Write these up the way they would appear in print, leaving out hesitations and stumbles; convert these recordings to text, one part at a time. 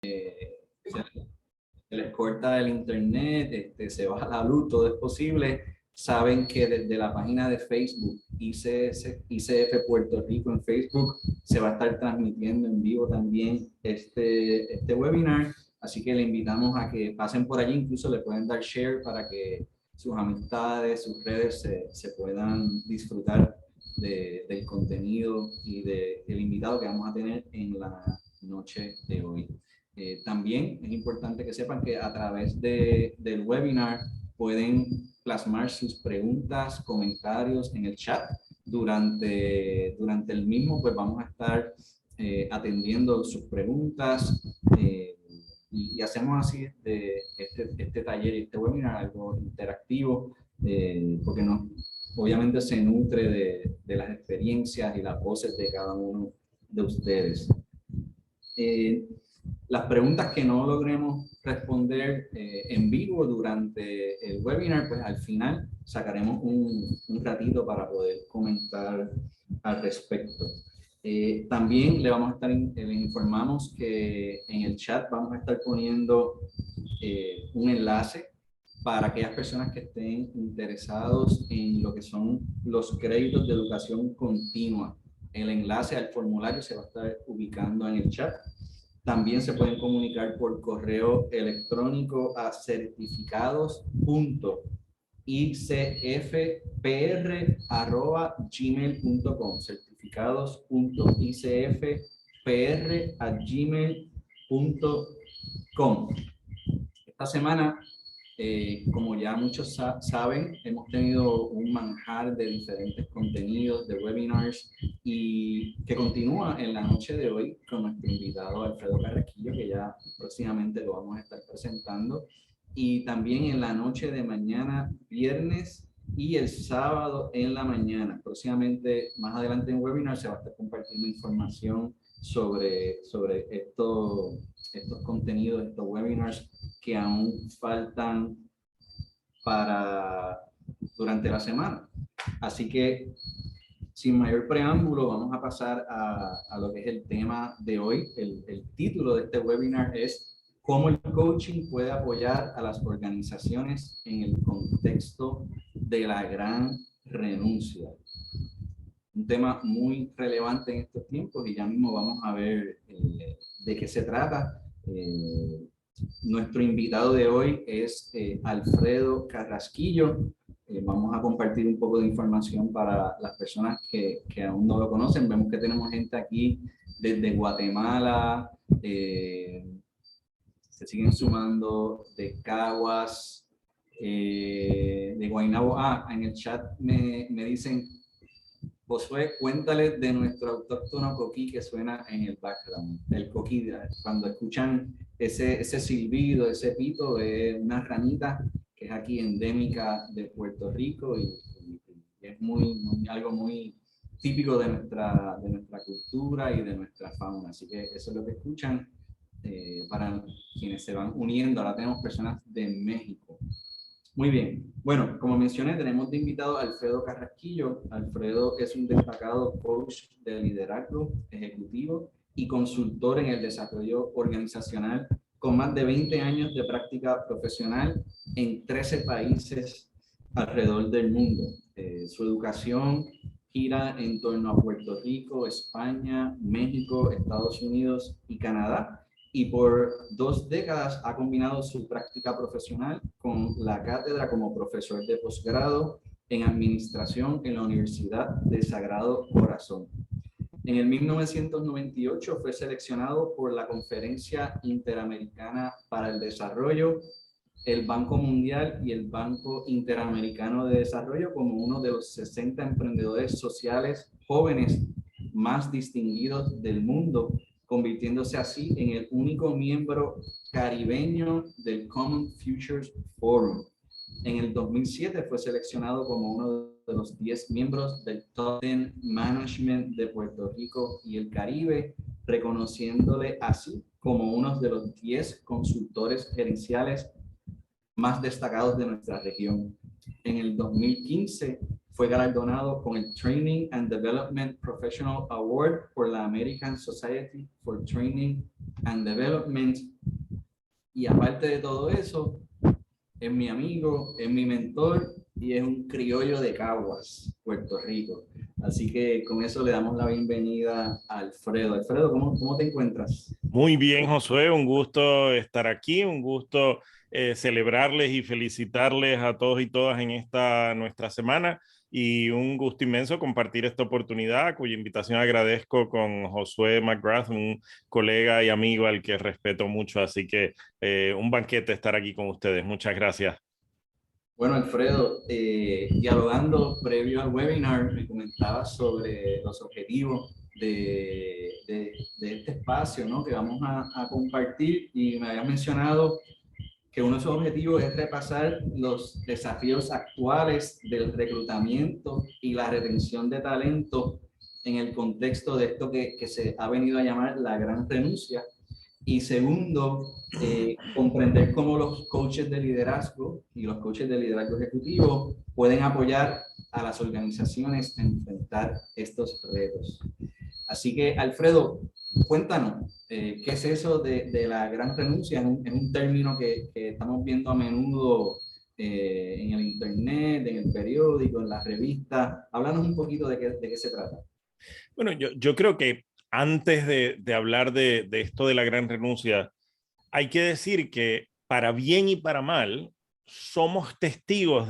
se les corta el internet, se baja la luz, todo es posible. Saben que desde la página de Facebook, ICF Puerto Rico en Facebook, se va a estar transmitiendo en vivo también este webinar. Así que le invitamos a que pasen por allí, incluso le pueden dar share para que sus amistades, sus redes se puedan disfrutar del contenido y del invitado que vamos a tener en la noche de hoy. También es importante que sepan que a través del webinar pueden plasmar sus preguntas, comentarios en el chat. Durante el mismo, pues vamos a estar atendiendo sus preguntas y hacemos así este taller y este webinar algo interactivo porque obviamente se nutre de las experiencias y las voces de cada uno de ustedes. Las preguntas que no logremos responder en vivo durante el webinar, pues al final sacaremos un ratito para poder comentar al respecto. También le informamos que en el chat vamos a estar poniendo un enlace para aquellas personas que estén interesados en lo que son los créditos de educación continua. El enlace al formulario se va a estar ubicando en el chat. También se pueden comunicar por correo electrónico a certificados.icfpr@gmail.com, certificados.icfpr@gmail.com. Esta semana, como ya muchos saben, hemos tenido un manjar de diferentes contenidos, de webinars, y que continúa en la noche de hoy con nuestro invitado Alfredo Carrasquillo, que ya próximamente lo vamos a estar presentando, y también en la noche de mañana, viernes, y el sábado en la mañana. Próximamente, más adelante en webinar, se va a estar compartiendo información sobre estos contenidos, estos webinars que aún faltan para durante la semana. Así que, sin mayor preámbulo, vamos a pasar a lo que es el tema de hoy. El título de este webinar es ¿Cómo el coaching puede apoyar a las organizaciones en el contexto de la gran renuncia? Un tema muy relevante en estos tiempos y ya mismo vamos a ver de qué se trata. Nuestro invitado de hoy es Alfredo Carrasquillo. Vamos a compartir un poco de información para las personas que aún no lo conocen. Vemos que tenemos gente aquí desde Guatemala, se siguen sumando de Caguas, de Guaynabo. En el chat me dicen, Josué, cuéntale de nuestro autóctono coquí que suena en el background. El coquí, cuando escuchan ese silbido, ese pito, es una ranita que es aquí endémica de Puerto Rico y es algo muy típico de nuestra cultura y de nuestra fauna. Así que eso es lo que escuchan para quienes se van uniendo. Ahora tenemos personas de México. Muy bien. Bueno, como mencioné, tenemos de invitado a Alfredo Carrasquillo. Alfredo es un destacado coach de liderazgo ejecutivo y consultor en el desarrollo organizacional con más de 20 años de práctica profesional en 13 países alrededor del mundo. Su educación gira en torno a Puerto Rico, España, México, Estados Unidos y Canadá. Y por 2 décadas ha combinado su práctica profesional con la cátedra como profesor de posgrado en administración en la Universidad de Sagrado Corazón. En el 1998 fue seleccionado por la Conferencia Interamericana para el Desarrollo, el Banco Mundial y el Banco Interamericano de Desarrollo como uno de los 60 emprendedores sociales jóvenes más distinguidos del mundo, convirtiéndose así en el único miembro caribeño del Common Futures Forum. En el 2007 fue seleccionado como uno de los 10 miembros del Top 10 Management de Puerto Rico y el Caribe, reconociéndole así como uno de los 10 consultores gerenciales más destacados de nuestra región. En el 2015 fue galardonado con el Training and Development Professional Award por la American Society for Training and Development. Y aparte de todo eso, es mi amigo, es mi mentor y es un criollo de Caguas, Puerto Rico. Así que con eso le damos la bienvenida a Alfredo. Alfredo, ¿cómo te encuentras? Muy bien, Josué, un gusto estar aquí, un gusto celebrarles y felicitarles a todos y todas en esta nuestra semana y un gusto inmenso compartir esta oportunidad cuya invitación agradezco con Josué McGrath, un colega y amigo al que respeto mucho, así que un banquete estar aquí con ustedes. Muchas gracias. Bueno, Alfredo, dialogando previo al webinar, me comentabas sobre los objetivos de este espacio, ¿no? Que vamos a compartir, y me habías mencionado que uno de esos objetivos es repasar los desafíos actuales del reclutamiento y la retención de talento en el contexto de esto que se ha venido a llamar la gran renuncia. Y segundo, comprender cómo los coaches de liderazgo y los coaches de liderazgo ejecutivo pueden apoyar a las organizaciones a enfrentar estos retos. Así que, Alfredo, cuéntanos, ¿qué es eso de la gran renuncia? Es un término que estamos viendo a menudo en el internet, en el periódico, en las revistas. Háblanos un poquito de qué se trata. Bueno, yo creo que antes de hablar de esto de la gran renuncia, hay que decir que para bien y para mal, somos testigos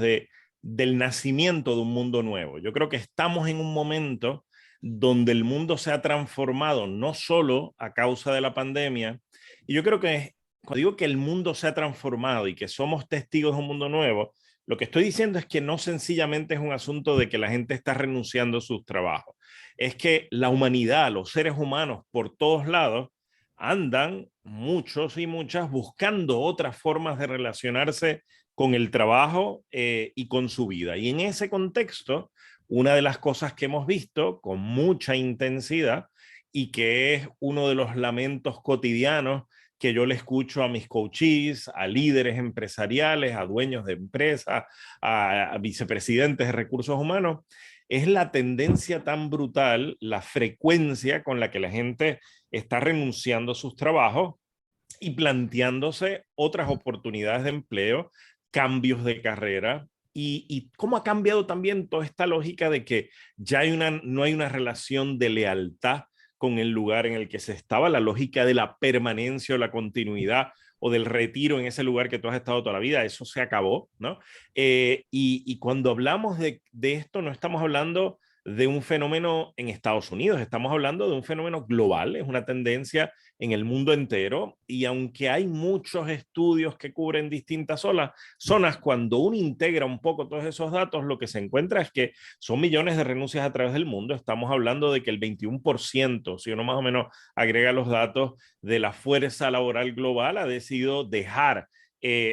del nacimiento de un mundo nuevo. Yo creo que estamos en un momento donde el mundo se ha transformado no solo a causa de la pandemia, y yo creo que cuando digo que el mundo se ha transformado y que somos testigos de un mundo nuevo, lo que estoy diciendo es que no sencillamente es un asunto de que la gente está renunciando a sus trabajos, es que la humanidad, los seres humanos por todos lados, andan muchos y muchas buscando otras formas de relacionarse con el trabajo y con su vida. Y en ese contexto, una de las cosas que hemos visto con mucha intensidad y que es uno de los lamentos cotidianos que yo le escucho a mis coaches, a líderes empresariales, a dueños de empresas, a vicepresidentes de recursos humanos, es la tendencia tan brutal, la frecuencia con la que la gente está renunciando a sus trabajos y planteándose otras oportunidades de empleo, cambios de carrera, y cómo ha cambiado también toda esta lógica de que ya no hay una relación de lealtad con el lugar en el que se estaba, la lógica de la permanencia o la continuidad o del retiro en ese lugar que tú has estado toda la vida, eso se acabó, ¿no? Y cuando hablamos de esto, no estamos hablando de un fenómeno en Estados Unidos, estamos hablando de un fenómeno global, es una tendencia en el mundo entero, y aunque hay muchos estudios que cubren distintas zonas, cuando uno integra un poco todos esos datos, lo que se encuentra es que son millones de renuncias a través del mundo. Estamos hablando de que el 21%, si uno más o menos agrega los datos de la fuerza laboral global, ha decidido dejar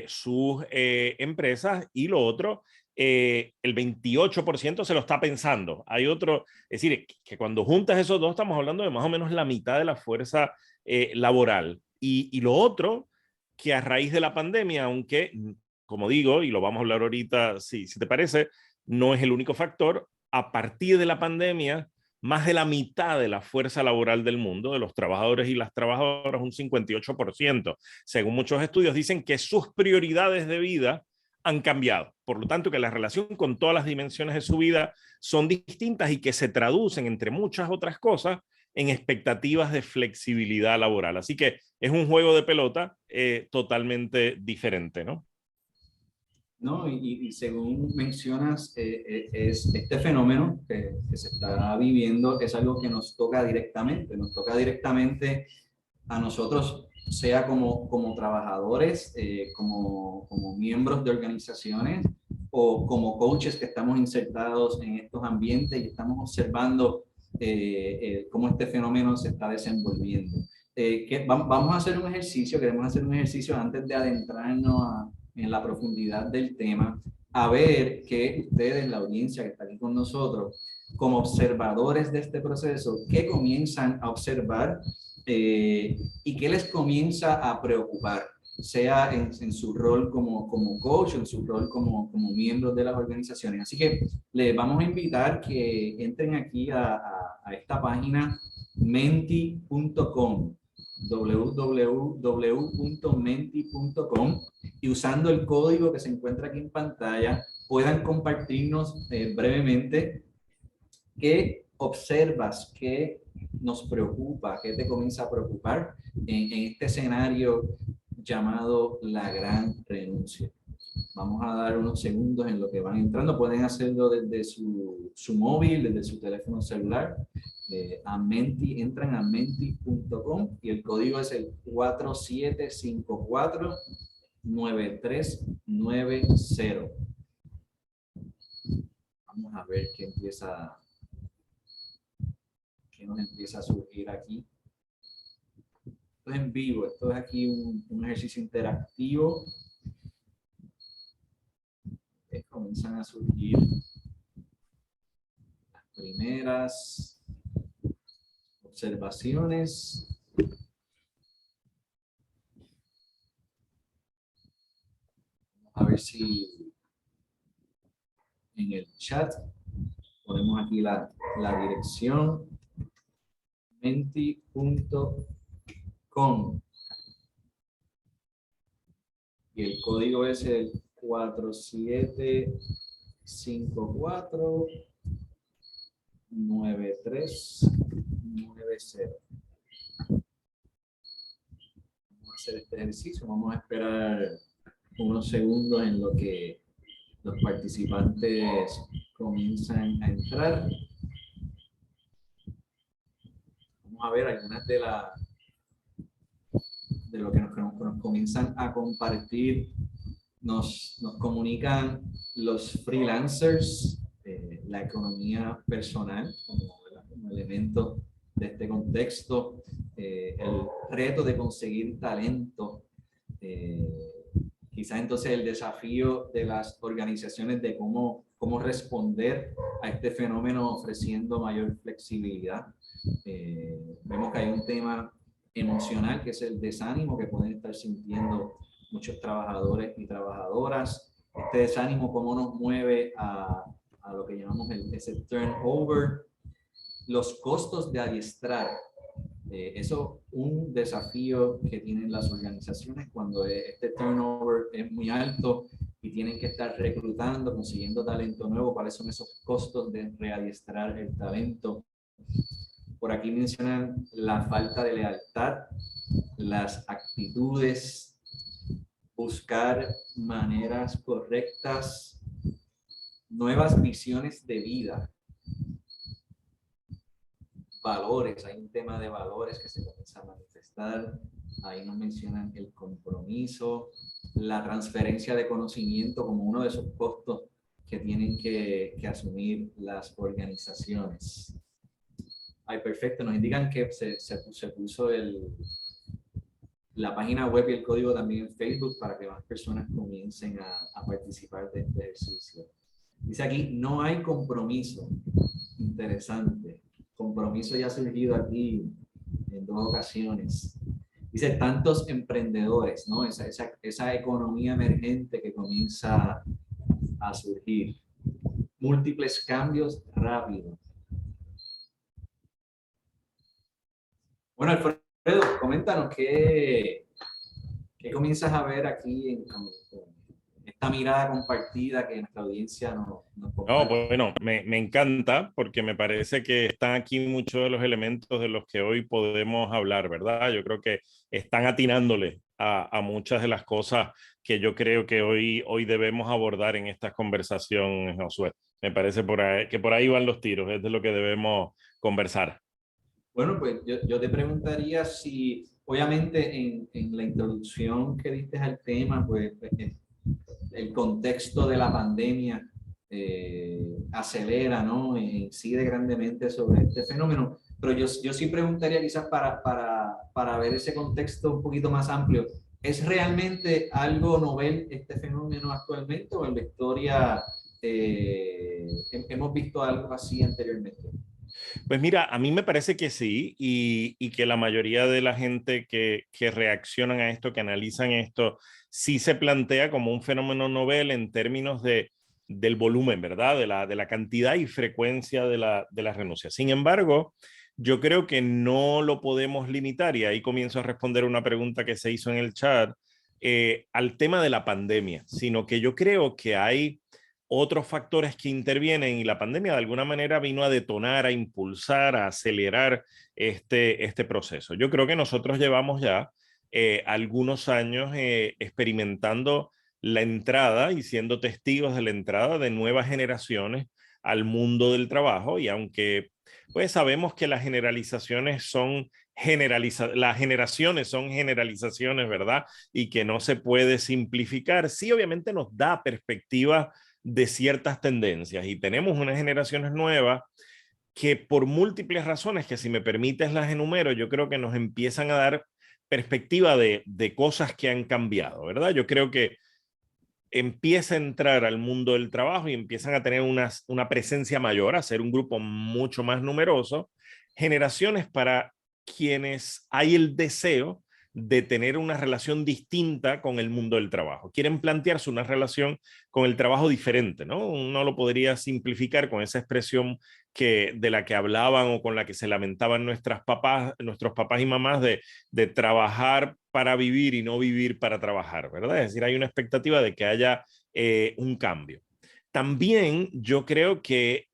sus empresas, y lo otro, el 28% se lo está pensando. Hay otro, es decir, que cuando juntas esos dos estamos hablando de más o menos la mitad de la fuerza laboral. Y lo otro, que a raíz de la pandemia, aunque, como digo, y lo vamos a hablar ahorita, si te parece, no es el único factor, a partir de la pandemia, más de la mitad de la fuerza laboral del mundo, de los trabajadores y las trabajadoras, un 58%, según muchos estudios, dicen que sus prioridades de vida han cambiado. Por lo tanto, que la relación con todas las dimensiones de su vida son distintas y que se traducen, entre muchas otras cosas, en expectativas de flexibilidad laboral. Así que es un juego de pelota totalmente diferente, ¿no? No, y según mencionas, es este fenómeno que se está viviendo es algo que nos toca directamente a nosotros, sea como trabajadores, como miembros de organizaciones o como coaches que estamos insertados en estos ambientes y estamos observando cómo este fenómeno se está desenvolviendo. Vamos a hacer un ejercicio, queremos hacer un ejercicio antes de adentrarnos en la profundidad del tema, a ver que ustedes, la audiencia que está aquí con nosotros, como observadores de este proceso, ¿qué comienzan a observar y qué les comienza a preocupar? sea en su rol como coach, en su rol como miembros de las organizaciones. Así que les vamos a invitar que entren aquí a esta página menti.com, www.menti.com, y usando el código que se encuentra aquí en pantalla puedan compartirnos brevemente qué observas, qué nos preocupa, qué te comienza a preocupar en este escenario llamado la gran renuncia. Vamos a dar unos segundos en lo que van entrando. Pueden hacerlo desde su móvil, desde su teléfono celular. Entran a menti.com y el código es el 4754-9390. Vamos a ver qué nos empieza a surgir aquí. Esto es en vivo, esto es aquí un ejercicio interactivo. Comienzan a surgir las primeras observaciones. Vamos a ver si en el chat ponemos aquí la dirección menti.com y el código es el 4754-9390. Vamos a hacer este ejercicio, vamos a esperar unos segundos en lo que los participantes comienzan a entrar. Vamos a ver algunas de lo que nos comienzan a compartir. Nos comunican los freelancers, la economía personal como elemento de este contexto, el reto de conseguir talento, quizás entonces el desafío de las organizaciones de cómo responder a este fenómeno ofreciendo mayor flexibilidad. Vemos que hay un tema emocional que es el desánimo que pueden estar sintiendo muchos trabajadores y trabajadoras. Este desánimo, cómo nos mueve a lo que llamamos ese turnover, los costos de adiestrar. Eso un desafío que tienen las organizaciones cuando este turnover es muy alto y tienen que estar reclutando, consiguiendo talento nuevo. ¿Cuáles son esos costos de readiestrar el talento? Por aquí mencionan la falta de lealtad, las actitudes, buscar maneras correctas, nuevas visiones de vida, valores. Hay un tema de valores que se comienza a manifestar. Ahí nos mencionan el compromiso, la transferencia de conocimiento como uno de esos costos que tienen que asumir las organizaciones. Ay, perfecto. Nos indican que se puso la página web y el código también en Facebook para que más personas comiencen a participar de este ejercicio. Dice aquí, no hay compromiso. Interesante. Compromiso ya ha surgido aquí en 2 ocasiones. Dice, tantos emprendedores, ¿no? Esa economía emergente que comienza a surgir. Múltiples cambios rápidos. Bueno, Alfredo, coméntanos qué comienzas a ver aquí en esta mirada compartida que nuestra audiencia nos comparte. No, bueno, me encanta porque me parece que están aquí muchos de los elementos de los que hoy podemos hablar, ¿verdad? Yo creo que están atinándole a muchas de las cosas que yo creo que hoy debemos abordar en estas conversaciones, Josué. Me parece que por ahí van los tiros, es de lo que debemos conversar. Bueno, pues yo te preguntaría si, obviamente, en la introducción que diste al tema, pues el contexto de la pandemia acelera, ¿no? Incide grandemente sobre este fenómeno, pero yo sí preguntaría quizás para ver ese contexto un poquito más amplio. ¿Es realmente algo novel este fenómeno actualmente o en la historia hemos visto algo así anteriormente? Pues mira, a mí me parece que sí, y que la mayoría de la gente que reaccionan a esto, que analizan esto, sí se plantea como un fenómeno novel en términos del volumen, ¿verdad? De la cantidad y frecuencia de la renuncia. Sin embargo, yo creo que no lo podemos limitar, y ahí comienzo a responder una pregunta que se hizo en el chat, al tema de la pandemia, sino que yo creo que hay otros factores que intervienen y la pandemia de alguna manera vino a detonar, a impulsar, a acelerar este proceso. Yo creo que nosotros llevamos ya algunos años experimentando la entrada y siendo testigos de la entrada de nuevas generaciones al mundo del trabajo, y aunque pues sabemos que las generalizaciones son las generaciones son generalizaciones, ¿verdad? Y que no se puede simplificar, sí obviamente nos da perspectiva de ciertas tendencias, y tenemos unas generaciones nuevas que por múltiples razones, que si me permites las enumero, yo creo que nos empiezan a dar perspectiva de cosas que han cambiado, ¿verdad? Yo creo que empieza a entrar al mundo del trabajo y empiezan a tener una presencia mayor, a ser un grupo mucho más numeroso, generaciones para quienes hay el deseo de tener una relación distinta con el mundo del trabajo. Quieren plantearse una relación con el trabajo diferente, ¿no? Uno lo podría simplificar con esa expresión de la que hablaban o con la que se lamentaban nuestros papás y mamás de trabajar para vivir y no vivir para trabajar, ¿verdad? Es decir, hay una expectativa de que haya un cambio. También yo creo que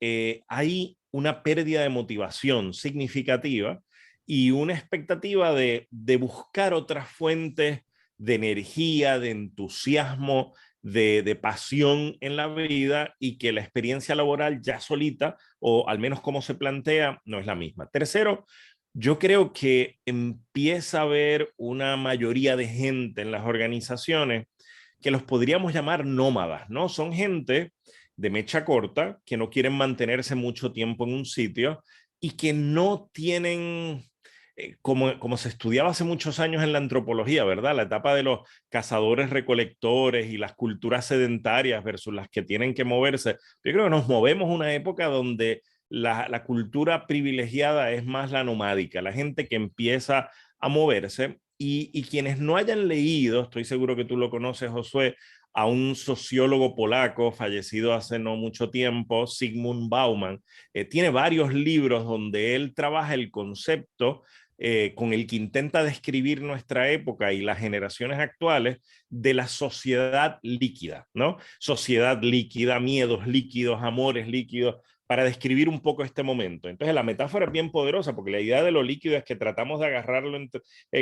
hay una pérdida de motivación significativa y una expectativa de buscar otras fuentes de energía, de entusiasmo, de pasión en la vida, y que la experiencia laboral ya solita, o al menos como se plantea, no es la misma. Tercero, yo creo que empieza a haber una mayoría de gente en las organizaciones que los podríamos llamar nómadas, ¿no? Son gente de mecha corta que no quieren mantenerse mucho tiempo en un sitio y que no tienen, como se estudiaba hace muchos años en la antropología, ¿verdad? La etapa de los cazadores recolectores y las culturas sedentarias versus las que tienen que moverse. Yo creo que nos movemos una época donde la cultura privilegiada es más la nomádica, la gente que empieza a moverse, y quienes no hayan leído, estoy seguro que tú lo conoces, Josué, a un sociólogo polaco fallecido hace no mucho tiempo, Zygmunt Bauman, tiene varios libros donde él trabaja el concepto con el que intenta describir nuestra época y las generaciones actuales de la sociedad líquida, ¿no? Sociedad líquida, miedos líquidos, amores líquidos, para describir un poco este momento. Entonces la metáfora es bien poderosa, porque la idea de lo líquido es que tratamos de agarrarlo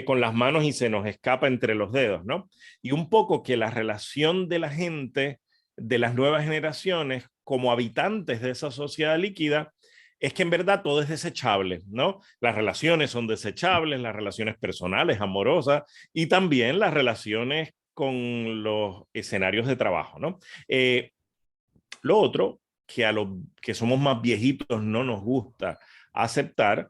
con las manos y se nos escapa entre los dedos, ¿no? Y un poco que la relación de la gente, de las nuevas generaciones, como habitantes de esa sociedad líquida, es que en verdad todo es desechable, ¿no? Las relaciones son desechables, las relaciones personales, amorosas, y también las relaciones con los escenarios de trabajo, ¿no? Lo otro, que a los que somos más viejitos no nos gusta aceptar,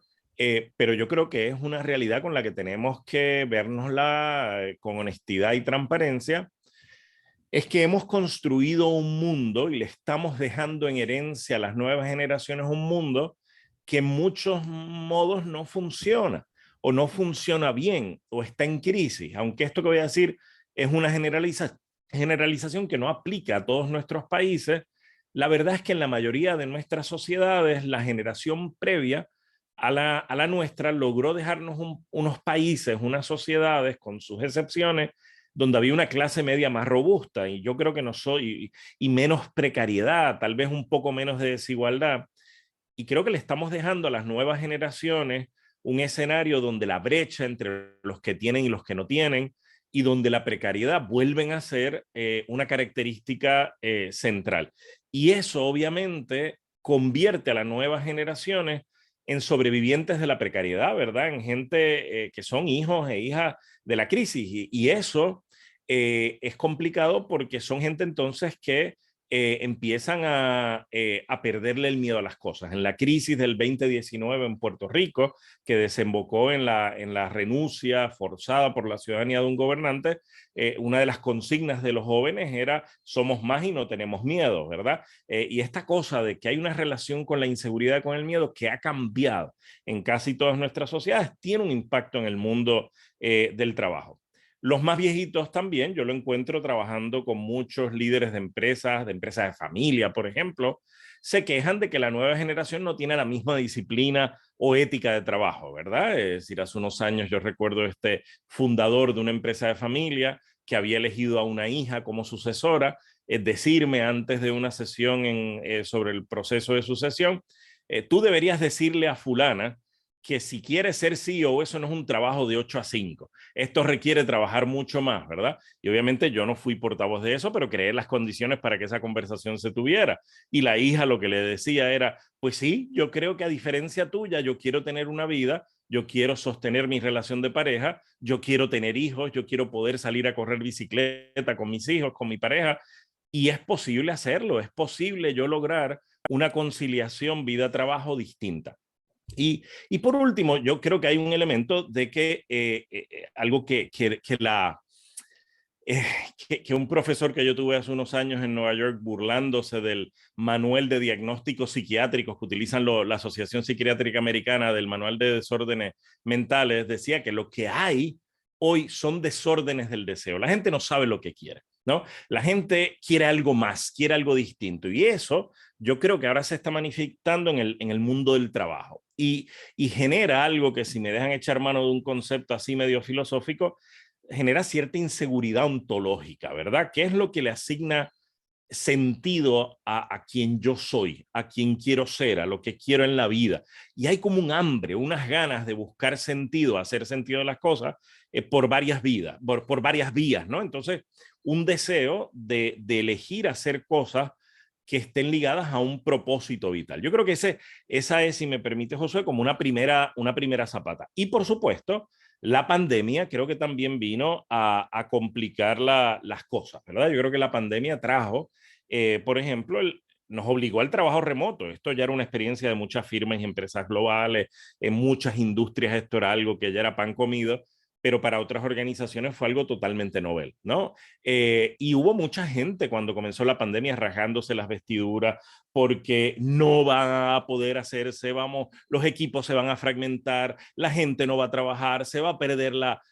pero yo creo que es una realidad con la que tenemos que vernosla con honestidad y transparencia, es que hemos construido un mundo y le estamos dejando en herencia a las nuevas generaciones un mundo que en muchos modos no funciona, o no funciona bien, o está en crisis, aunque esto que voy a decir es una generalización que no aplica a todos nuestros países. La verdad es que en la mayoría de nuestras sociedades, la generación previa a la nuestra logró dejarnos unos países, unas sociedades, con sus excepciones, donde había una clase media más robusta, y yo creo que no soy, y menos precariedad, tal vez un poco menos de desigualdad. Y creo que le estamos dejando a las nuevas generaciones un escenario donde la brecha entre los que tienen y los que no tienen, y donde la precariedad vuelven a ser una característica central. Y eso obviamente convierte a las nuevas generaciones en sobrevivientes de la precariedad, ¿verdad? En gente que son hijos e hijas de la crisis. Y eso es complicado, porque son gente entonces que empiezan a perderle el miedo a las cosas. En la crisis del 2019 en Puerto Rico, que desembocó en la renuncia forzada por la ciudadanía de un gobernante, una de las consignas de los jóvenes era somos más y no tenemos miedo, ¿verdad? Y esta cosa de que hay una relación con la inseguridad, con el miedo, que ha cambiado en casi todas nuestras sociedades, tiene un impacto en el mundo del trabajo. Los más viejitos también, yo lo encuentro trabajando con muchos líderes de empresas de familia, por ejemplo, se quejan de que la nueva generación no tiene la misma disciplina o ética de trabajo, ¿verdad? Es decir, hace unos años yo recuerdo este fundador de una empresa de familia que había elegido a una hija como sucesora, es decirme antes de una sesión sobre el proceso de sucesión, tú deberías decirle a fulana que si quiere ser CEO, eso no es un trabajo de 8 a 5. Esto requiere trabajar mucho más, ¿verdad? Y obviamente yo no fui portavoz de eso, pero creé las condiciones para que esa conversación se tuviera. Y la hija lo que le decía era, pues sí, yo creo que a diferencia tuya, yo quiero tener una vida, yo quiero sostener mi relación de pareja, yo quiero tener hijos, yo quiero poder salir a correr bicicleta con mis hijos, con mi pareja. Y es posible hacerlo, es posible yo lograr una conciliación vida-trabajo distinta. Y por último, yo creo que hay un elemento de que algo eh, que un profesor que yo tuve hace unos años en Nueva York burlándose del manual de diagnósticos psiquiátricos que utilizan la Asociación Psiquiátrica Americana del manual de desórdenes mentales, decía que lo que hay hoy son desórdenes del deseo. La gente no sabe lo que quiere, ¿no? La gente quiere algo más, quiere algo distinto. Y eso yo creo que ahora se está manifestando en el mundo del trabajo. Y genera algo que si me dejan echar mano de un concepto así medio filosófico, genera cierta inseguridad ontológica, ¿verdad? ¿Qué es lo que le asigna sentido a quien yo soy, a quien quiero ser, a lo que quiero en la vida? Y hay como un hambre, unas ganas de buscar sentido, hacer sentido de las cosas por varias vidas, por varias vías, ¿no? Entonces, un deseo de elegir hacer cosas que estén ligadas a un propósito vital. Yo creo que esa es, si me permite, José, como una primera zapata. Y por supuesto, la pandemia creo que también vino a complicar las cosas, ¿verdad? Yo creo que la pandemia trajo, por ejemplo, nos obligó al trabajo remoto. Esto ya era una experiencia de muchas firmas y empresas globales, en muchas industrias esto era algo que ya era pan comido, pero para otras organizaciones fue algo totalmente novel, ¿no? Y hubo mucha gente cuando comenzó la pandemia rajándose las vestiduras porque no van a poder hacerse, vamos, los equipos se van a fragmentar, la gente no va a trabajar, se va a perder la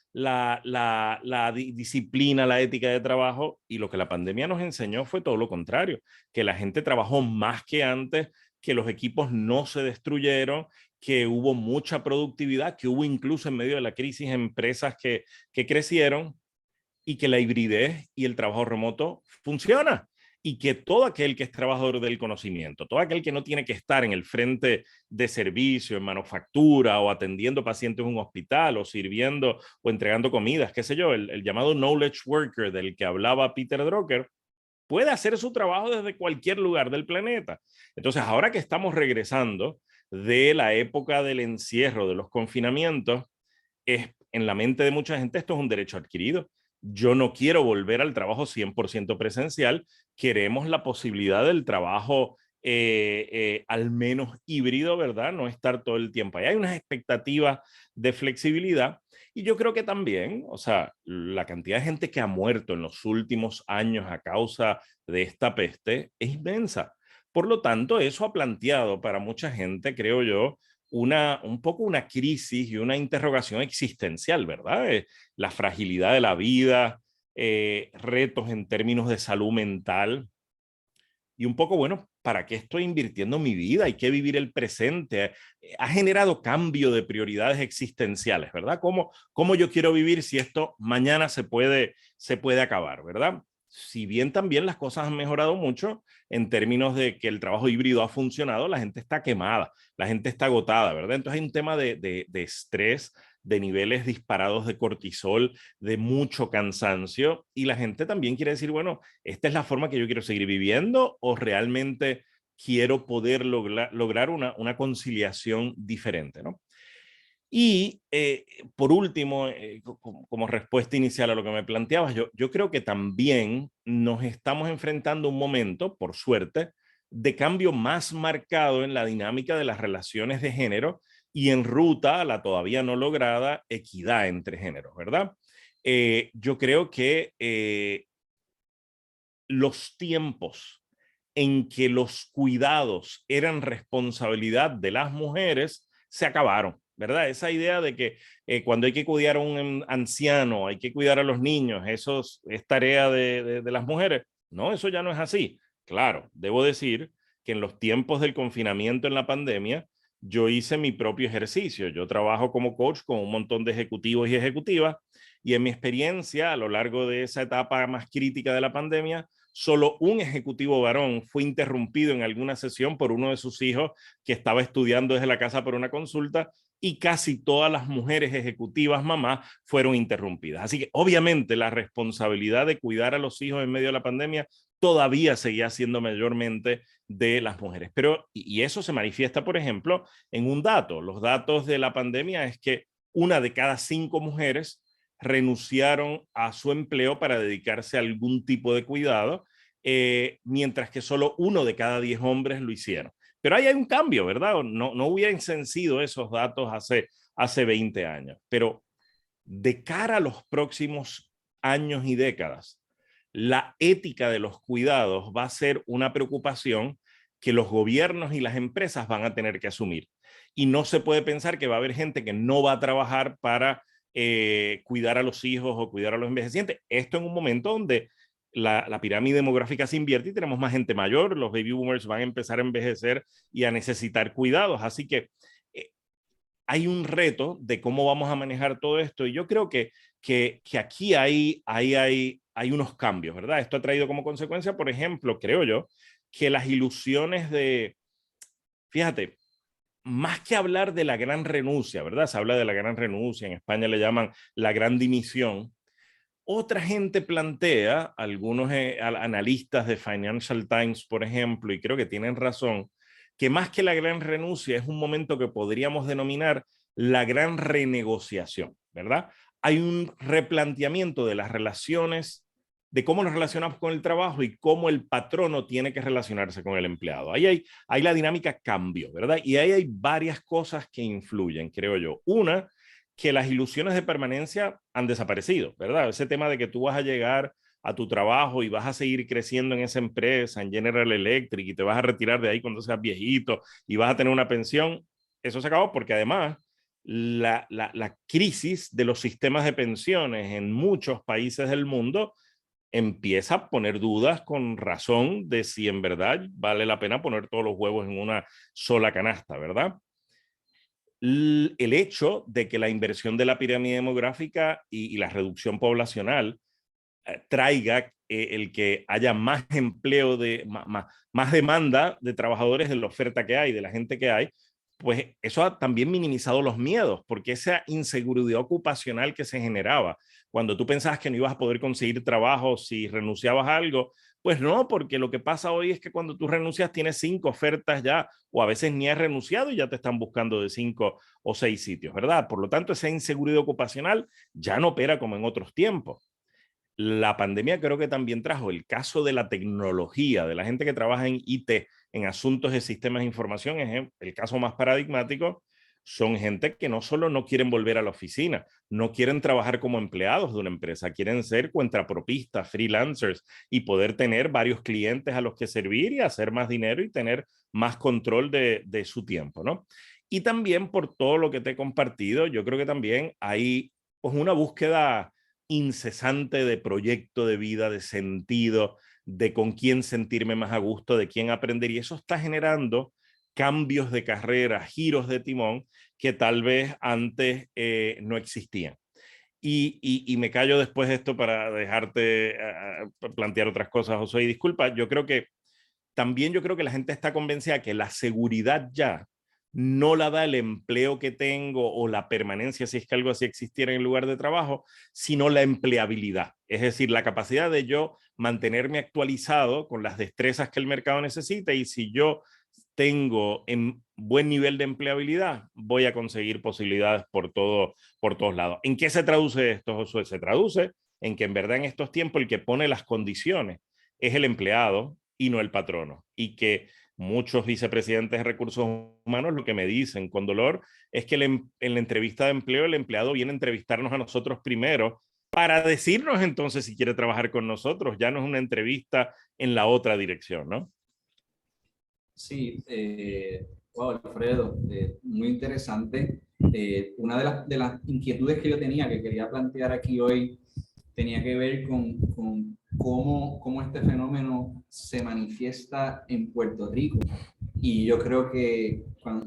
disciplina, la ética de trabajo. Y lo que la pandemia nos enseñó fue todo lo contrario, que la gente trabajó más que antes, que los equipos no se destruyeron, que hubo mucha productividad, que hubo incluso en medio de la crisis empresas que crecieron y que la hibridez y el trabajo remoto funciona y que todo aquel que es trabajador del conocimiento, todo aquel que no tiene que estar en el frente de servicio, en manufactura o atendiendo pacientes en un hospital o sirviendo o entregando comidas, qué sé yo, el llamado knowledge worker del que hablaba Peter Drucker, puede hacer su trabajo desde cualquier lugar del planeta. Entonces, ahora que estamos regresando de la época del encierro, de los confinamientos, en la mente de mucha gente esto es un derecho adquirido. Yo no quiero volver al trabajo 100% presencial, queremos la posibilidad del trabajo al menos híbrido, ¿verdad? No estar todo el tiempo ahí. Hay unas expectativas de flexibilidad y yo creo que también, o sea, la cantidad de gente que ha muerto en los últimos años a causa de esta peste es inmensa. Por lo tanto, eso ha planteado para mucha gente, creo yo, un poco una crisis y una interrogación existencial, ¿verdad? La fragilidad de la vida, retos en términos de salud mental y un poco, bueno, ¿para qué estoy invirtiendo mi vida? Hay que vivir el presente. Ha generado cambio de prioridades existenciales, ¿verdad? ¿Cómo yo quiero vivir si esto mañana se puede acabar, ¿verdad? Si bien también las cosas han mejorado mucho en términos de que el trabajo híbrido ha funcionado, la gente está quemada, la gente está agotada, ¿verdad? Entonces hay un tema de estrés, de niveles disparados de cortisol, de mucho cansancio, y la gente también quiere decir, bueno, ¿esta es la forma que yo quiero seguir viviendo o realmente quiero poder lograr una conciliación diferente, ¿no? Y por último, como respuesta inicial a lo que me planteabas, yo creo que también nos estamos enfrentando a un momento, por suerte, de cambio más marcado en la dinámica de las relaciones de género y en ruta a la todavía no lograda equidad entre géneros, ¿verdad? Yo creo que los tiempos en que los cuidados eran responsabilidad de las mujeres se acabaron, ¿verdad? Esa idea de que cuando hay que cuidar a un anciano, hay que cuidar a los niños, eso es tarea de las mujeres. No, eso ya no es así. Claro, debo decir que en los tiempos del confinamiento en la pandemia, yo hice mi propio ejercicio. Yo trabajo como coach con un montón de ejecutivos y ejecutivas y en mi experiencia a lo largo de esa etapa más crítica de la pandemia, solo un ejecutivo varón fue interrumpido en alguna sesión por uno de sus hijos que estaba estudiando desde la casa por una consulta y casi todas las mujeres ejecutivas mamás fueron interrumpidas. Así que obviamente la responsabilidad de cuidar a los hijos en medio de la pandemia todavía seguía siendo mayormente de las mujeres. Pero, y eso se manifiesta, por ejemplo, en un dato. Los datos de la pandemia es que una de cada 5 mujeres renunciaron a su empleo para dedicarse a algún tipo de cuidado, mientras que solo 1 de cada 10 hombres lo hicieron. Pero ahí hay un cambio, ¿verdad? No hubiesen sido esos datos hace 20 años. Pero de cara a los próximos años y décadas, la ética de los cuidados va a ser una preocupación que los gobiernos y las empresas van a tener que asumir. Y no se puede pensar que va a haber gente que no va a trabajar para cuidar a los hijos o cuidar a los envejecientes. Esto en un momento donde la pirámide demográfica se invierte y tenemos más gente mayor, los baby boomers van a empezar a envejecer y a necesitar cuidados. Así que hay un reto de cómo vamos a manejar todo esto y yo creo que aquí hay unos cambios, ¿verdad? Esto ha traído como consecuencia, por ejemplo, creo yo, que las ilusiones fíjate, más que hablar de la gran renuncia, ¿verdad? Se habla de la gran renuncia, en España le llaman la gran dimisión. Otra gente plantea, algunos analistas de Financial Times, por ejemplo, y creo que tienen razón, que más que la gran renuncia es un momento que podríamos denominar la gran renegociación, ¿verdad? Hay un replanteamiento de las relaciones, de cómo nos relacionamos con el trabajo y cómo el patrono tiene que relacionarse con el empleado. Ahí la dinámica cambió, ¿verdad? Y ahí hay varias cosas que influyen, creo yo. Una, que las ilusiones de permanencia han desaparecido, ¿verdad? Ese tema de que tú vas a llegar a tu trabajo y vas a seguir creciendo en esa empresa, en General Electric, y te vas a retirar de ahí cuando seas viejito y vas a tener una pensión, eso se acabó porque además la crisis de los sistemas de pensiones en muchos países del mundo empieza a poner dudas con razón de si en verdad vale la pena poner todos los huevos en una sola canasta, ¿verdad? El hecho de que la inversión de la pirámide demográfica y la reducción poblacional traiga el que haya más empleo, más demanda de trabajadores de la oferta que hay, de la gente que hay, pues eso ha también minimizado los miedos, porque esa inseguridad ocupacional que se generaba cuando tú pensabas que no ibas a poder conseguir trabajo si renunciabas a algo, pues no, porque lo que pasa hoy es que cuando tú renuncias tienes 5 ofertas ya, o a veces ni has renunciado y ya te están buscando de 5 o 6 sitios, ¿verdad? Por lo tanto, esa inseguridad ocupacional ya no opera como en otros tiempos. La pandemia creo que también trajo el caso de la tecnología, de la gente que trabaja en IT, en asuntos de sistemas de información, es el caso más paradigmático, son gente que no solo no quieren volver a la oficina, no quieren trabajar como empleados de una empresa, quieren ser cuentapropistas, freelancers y poder tener varios clientes a los que servir y hacer más dinero y tener más control de su tiempo, ¿no? Y también por todo lo que te he compartido, yo creo que también hay pues una búsqueda incesante de proyecto de vida, de sentido, de con quién sentirme más a gusto, de quién aprender. Y eso está generando cambios de carrera, giros de timón que tal vez antes no existían. Y me callo después de esto para dejarte plantear otras cosas, José. Y disculpa, yo creo que la gente está convencida que la seguridad ya no la da el empleo que tengo o la permanencia, si es que algo así existiera en el lugar de trabajo, sino la empleabilidad. Es decir, la capacidad de yo mantenerme actualizado con las destrezas que el mercado necesita y si yo tengo en buen nivel de empleabilidad, voy a conseguir posibilidades por todos lados. ¿En qué se traduce esto, Josué? Se traduce en que en verdad en estos tiempos el que pone las condiciones es el empleado y no el patrono. Y que muchos vicepresidentes de recursos humanos lo que me dicen con dolor es que en la entrevista de empleo el empleado viene a entrevistarnos a nosotros primero para decirnos entonces si quiere trabajar con nosotros. Ya no es una entrevista en la otra dirección, ¿no? Sí, wow, Alfredo, muy interesante. Una de las inquietudes que yo tenía, que quería plantear aquí hoy, tenía que ver con cómo este fenómeno se manifiesta en Puerto Rico. Y yo creo que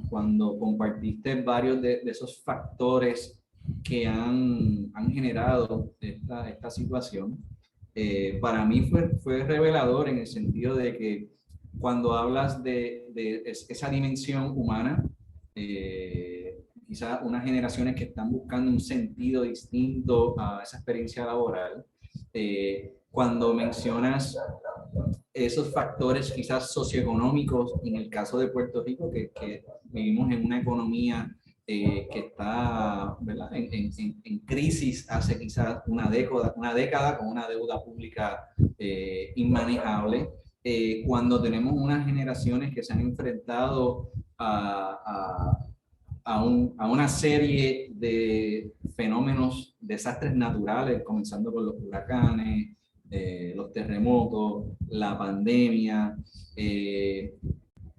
cuando compartiste varios de esos factores que han generado esta situación, para mí fue revelador en el sentido de que cuando hablas de esa dimensión humana, quizás unas generaciones que están buscando un sentido distinto a esa experiencia laboral, cuando mencionas esos factores quizás socioeconómicos, en el caso de Puerto Rico, que vivimos en una economía que está, ¿verdad?, en crisis hace quizás una década con una deuda pública inmanejable, cuando tenemos unas generaciones que se han enfrentado a una serie de fenómenos, desastres naturales, comenzando con los huracanes, los terremotos, la pandemia.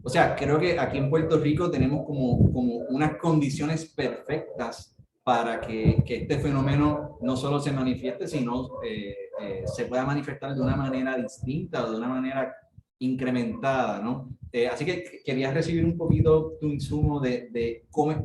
O sea, creo que aquí en Puerto Rico tenemos como unas condiciones perfectas para que este fenómeno no solo se manifieste, sino se pueda manifestar de una manera distinta, de una manera incrementada, ¿no? Así que quería recibir un poquito tu insumo de cómo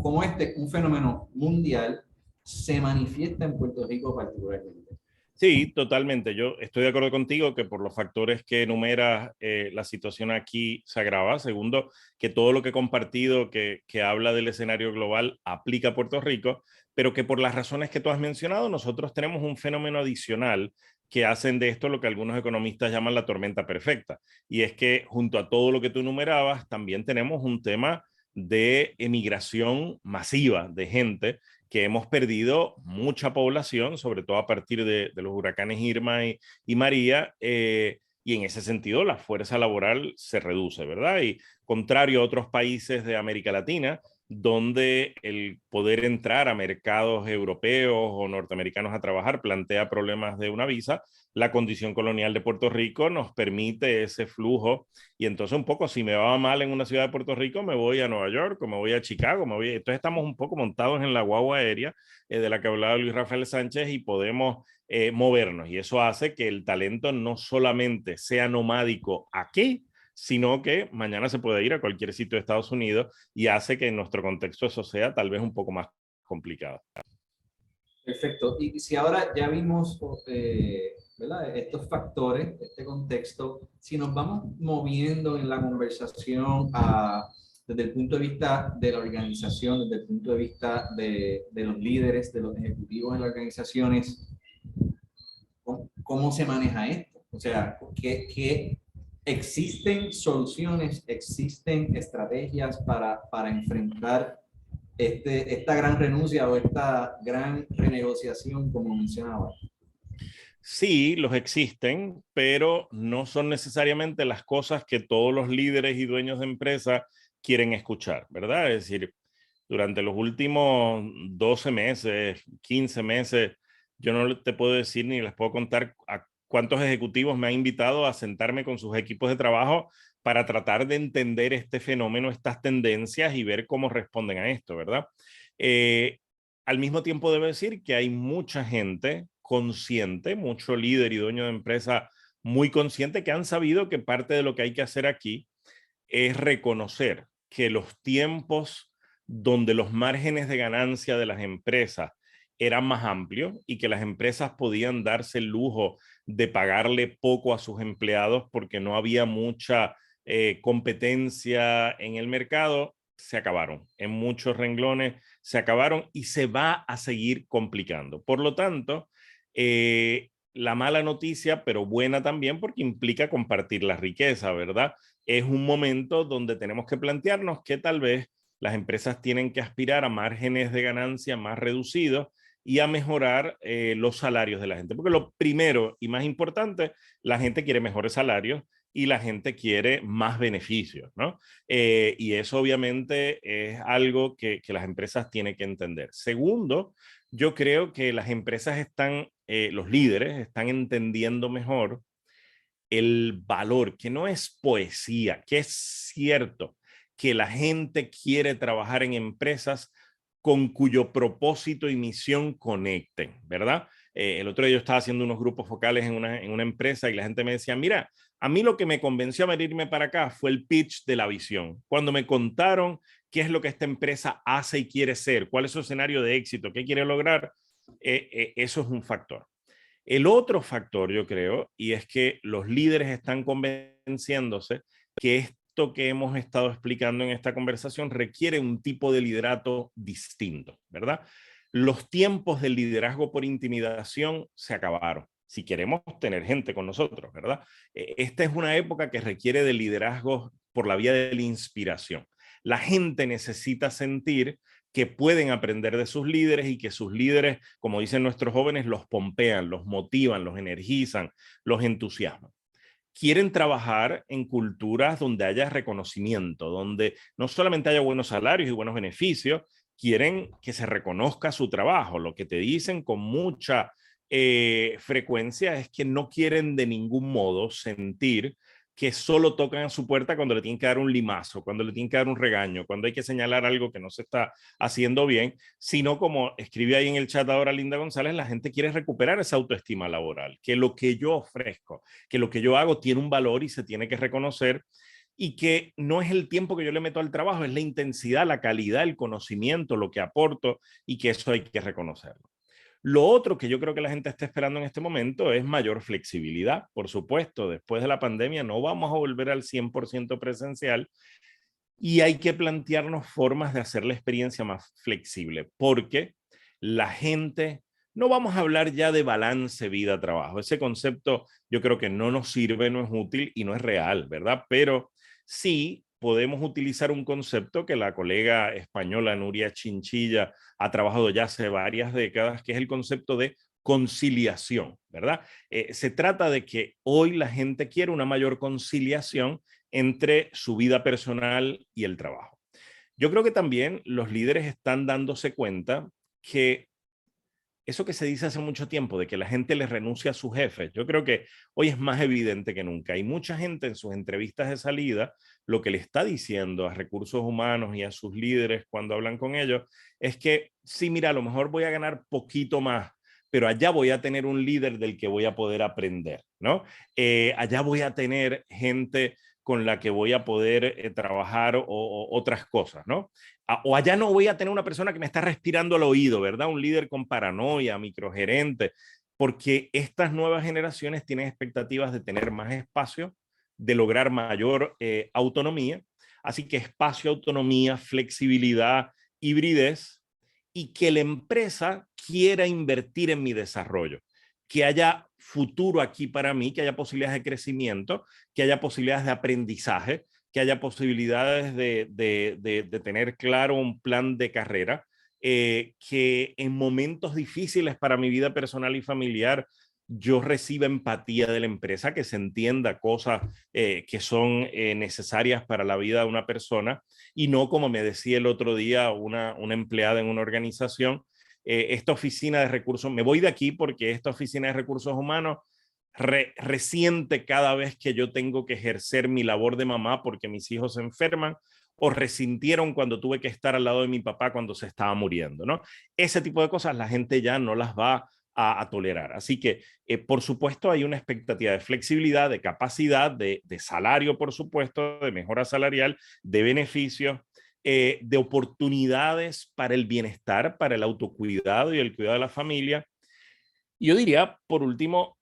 un fenómeno mundial se manifiesta en Puerto Rico particularmente. Sí, totalmente. Yo estoy de acuerdo contigo que por los factores que enumeras, la situación aquí se agrava. Segundo, que todo lo que he compartido que habla del escenario global aplica a Puerto Rico, pero que por las razones que tú has mencionado, nosotros tenemos un fenómeno adicional que hacen de esto lo que algunos economistas llaman la tormenta perfecta. Y es que junto a todo lo que tú enumerabas, también tenemos un tema de emigración masiva de gente que hemos perdido mucha población, sobre todo a partir de los huracanes Irma y María, y en ese sentido la fuerza laboral se reduce, ¿verdad? Y contrario a otros países de América Latina, donde el poder entrar a mercados europeos o norteamericanos a trabajar plantea problemas de una visa, la condición colonial de Puerto Rico nos permite ese flujo y entonces un poco si me va mal en una ciudad de Puerto Rico me voy a Nueva York o me voy a Chicago, entonces estamos un poco montados en la guagua aérea de la que hablaba Luis Rafael Sánchez y podemos movernos y eso hace que el talento no solamente sea nomádico aquí, sino que mañana se puede ir a cualquier sitio de Estados Unidos y hace que en nuestro contexto eso sea tal vez un poco más complicado. Perfecto. Y si ahora ya vimos, ¿verdad?, estos factores, este contexto, si nos vamos moviendo en la conversación desde el punto de vista de la organización, desde el punto de vista de los líderes, de los ejecutivos en las organizaciones, ¿cómo se maneja esto? O sea, ¿qué existen soluciones, existen estrategias para enfrentar esta gran renuncia o esta gran renegociación, como mencionaba? Sí, los existen, pero no son necesariamente las cosas que todos los líderes y dueños de empresas quieren escuchar, ¿verdad? Es decir, durante los últimos 12 meses, 15 meses, yo no te puedo decir ni les puedo contar a cuántos ejecutivos me han invitado a sentarme con sus equipos de trabajo para tratar de entender este fenómeno, estas tendencias y ver cómo responden a esto, ¿verdad? Eh, Al mismo tiempo debo decir que hay mucha gente consciente, mucho líder y dueño de empresa muy consciente que han sabido que parte de lo que hay que hacer aquí es reconocer que los tiempos donde los márgenes de ganancia de las empresas eran más amplios y que las empresas podían darse el lujo de pagarle poco a sus empleados porque no había mucha competencia en el mercado, se acabaron. En muchos renglones se acabaron y se va a seguir complicando. Por lo tanto, la mala noticia, pero buena también porque implica compartir la riqueza, ¿verdad? Es un momento donde tenemos que plantearnos que tal vez las empresas tienen que aspirar a márgenes de ganancia más reducidos y a mejorar los salarios de la gente. Porque lo primero y más importante, la gente quiere mejores salarios y la gente quiere más beneficios, ¿no? Y eso obviamente es algo que las empresas tienen que entender. Segundo, yo creo que las empresas están, los líderes están entendiendo mejor el valor, que no es poesía, que es cierto que la gente quiere trabajar en empresas con cuyo propósito y misión conecten, ¿verdad? El otro día yo estaba haciendo unos grupos focales en una empresa y la gente me decía, mira, a mí lo que me convenció a venirme para acá fue el pitch de la visión. Cuando me contaron qué es lo que esta empresa hace y quiere ser, cuál es su escenario de éxito, qué quiere lograr, eso es un factor. El otro factor, yo creo, y es que los líderes están convenciéndose que esto que hemos estado explicando en esta conversación requiere un tipo de liderato distinto, ¿verdad? Los tiempos del liderazgo por intimidación se acabaron. Si queremos tener gente con nosotros, ¿verdad? Esta es una época que requiere de liderazgo por la vía de la inspiración. La gente necesita sentir que pueden aprender de sus líderes y que sus líderes, como dicen nuestros jóvenes, los pompean, los motivan, los energizan, los entusiasman. Quieren trabajar en culturas donde haya reconocimiento, donde no solamente haya buenos salarios y buenos beneficios, quieren que se reconozca su trabajo. Lo que te dicen con mucha frecuencia es que no quieren de ningún modo sentir que solo tocan a su puerta cuando le tienen que dar un limazo, cuando le tienen que dar un regaño, cuando hay que señalar algo que no se está haciendo bien, sino como escribe ahí en el chat ahora Linda González, la gente quiere recuperar esa autoestima laboral, que lo que yo ofrezco, que lo que yo hago tiene un valor y se tiene que reconocer y que no es el tiempo que yo le meto al trabajo, es la intensidad, la calidad, el conocimiento, lo que aporto y que eso hay que reconocerlo. Lo otro que yo creo que la gente está esperando en este momento es mayor flexibilidad. Por supuesto, después de la pandemia no vamos a volver al 100% presencial y hay que plantearnos formas de hacer la experiencia más flexible, porque la gente, no vamos a hablar ya de balance vida-trabajo. Ese concepto yo creo que no nos sirve, no es útil y no es real, ¿verdad? Pero sí podemos utilizar un concepto que la colega española Nuria Chinchilla ha trabajado ya hace varias décadas, que es el concepto de conciliación, ¿verdad? Se trata de que hoy la gente quiere una mayor conciliación entre su vida personal y el trabajo. Yo creo que también los líderes están dándose cuenta que eso que se dice hace mucho tiempo, de que la gente le renuncia a sus jefes, yo creo que hoy es más evidente que nunca. Hay mucha gente en sus entrevistas de salida, lo que le está diciendo a recursos humanos y a sus líderes cuando hablan con ellos, es que sí, mira, a lo mejor voy a ganar poquito más, pero allá voy a tener un líder del que voy a poder aprender, ¿no? Allá voy a tener gente con la que voy a poder trabajar o otras cosas, ¿no? O allá no voy a tener una persona que me está respirando al oído, ¿verdad? Un líder con paranoia, microgerente, porque estas nuevas generaciones tienen expectativas de tener más espacio, de lograr mayor autonomía. Así que espacio, autonomía, flexibilidad, hibridez y que la empresa quiera invertir en mi desarrollo, que haya futuro aquí para mí, que haya posibilidades de crecimiento, que haya posibilidades de aprendizaje, que haya posibilidades de tener claro un plan de carrera, que en momentos difíciles para mi vida personal y familiar yo reciba empatía de la empresa, que se entienda cosas que son necesarias para la vida de una persona y no como me decía el otro día una empleada en una organización, esta oficina de recursos, me voy de aquí porque esta oficina de recursos humanos resiente cada vez que yo tengo que ejercer mi labor de mamá porque mis hijos se enferman o resintieron cuando tuve que estar al lado de mi papá cuando se estaba muriendo, ¿no? Ese tipo de cosas la gente ya no las va a tolerar. Así que, por supuesto, hay una expectativa de flexibilidad, de capacidad, de salario, por supuesto, de mejora salarial, de beneficios, de oportunidades para el bienestar, para el autocuidado y el cuidado de la familia. Y yo diría, por último,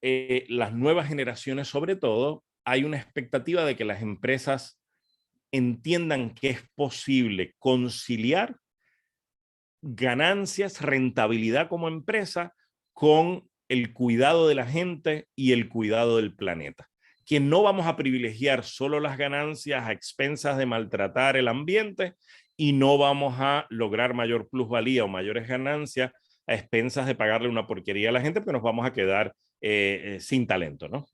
las nuevas generaciones, sobre todo, hay una expectativa de que las empresas entiendan que es posible conciliar ganancias, rentabilidad como empresa con el cuidado de la gente y el cuidado del planeta. Que no vamos a privilegiar solo las ganancias a expensas de maltratar el ambiente y no vamos a lograr mayor plusvalía o mayores ganancias a expensas de pagarle una porquería a la gente, porque nos vamos a quedar sin talento, ¿no?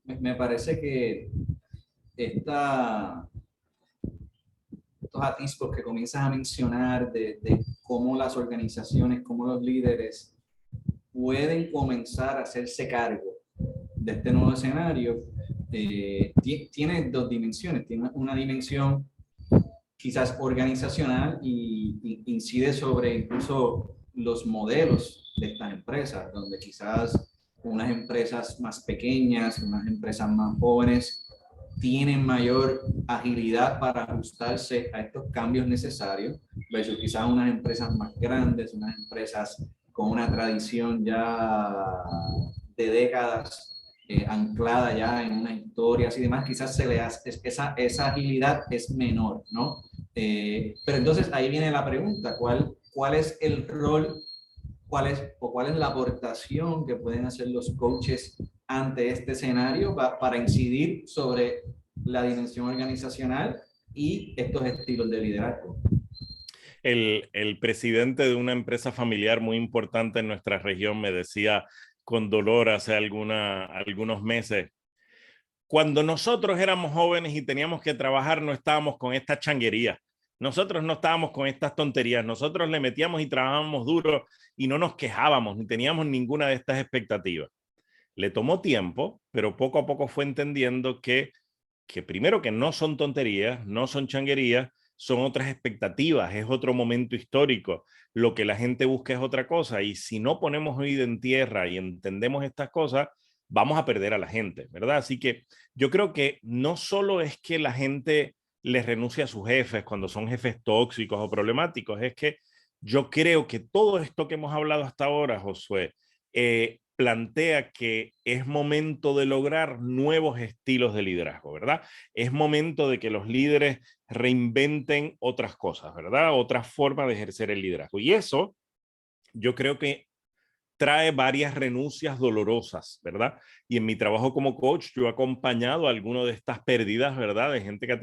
Me parece que esta, estos atisbos que comienzas a mencionar de cómo las organizaciones, cómo los líderes pueden comenzar a hacerse cargo de este nuevo escenario, tiene dos dimensiones. Tiene una dimensión quizás organizacional y incide sobre incluso los modelos de estas empresas, donde quizás unas empresas más pequeñas, unas empresas más jóvenes, tienen mayor agilidad para ajustarse a estos cambios necesarios, versus quizás unas empresas más grandes, unas empresas con una tradición ya de décadas anclada ya en una historia y demás, quizás se le hace, esa agilidad es menor, ¿no? Pero entonces ahí viene la pregunta, ¿cuál es el rol, cuál es la aportación que pueden hacer los coaches ante este escenario para incidir sobre la dimensión organizacional y estos estilos de liderazgo? El presidente de una empresa familiar muy importante en nuestra región me decía con dolor hace algunos meses: cuando nosotros éramos jóvenes y teníamos que trabajar, no estábamos con esta changuería. Nosotros no estábamos con estas tonterías. Nosotros le metíamos y trabajábamos duro y no nos quejábamos ni teníamos ninguna de estas expectativas. Le tomó tiempo, pero poco a poco fue entendiendo que primero que no son tonterías, no son changuerías, son otras expectativas, es otro momento histórico. Lo que la gente busca es otra cosa, y si no ponemos oído en tierra y entendemos estas cosas, vamos a perder a la gente, ¿verdad? Así que yo creo que no solo es que la gente les renuncie a sus jefes cuando son jefes tóxicos o problemáticos, es que yo creo que todo esto que hemos hablado hasta ahora, Josué, plantea que es momento de lograr nuevos estilos de liderazgo, ¿verdad? Es momento de que los líderes reinventen otras cosas, ¿verdad? Otras formas de ejercer el liderazgo. Y eso yo creo que trae varias renuncias dolorosas, ¿verdad? Y en mi trabajo como coach, yo he acompañado a algunas de estas pérdidas, ¿verdad? De gente que ha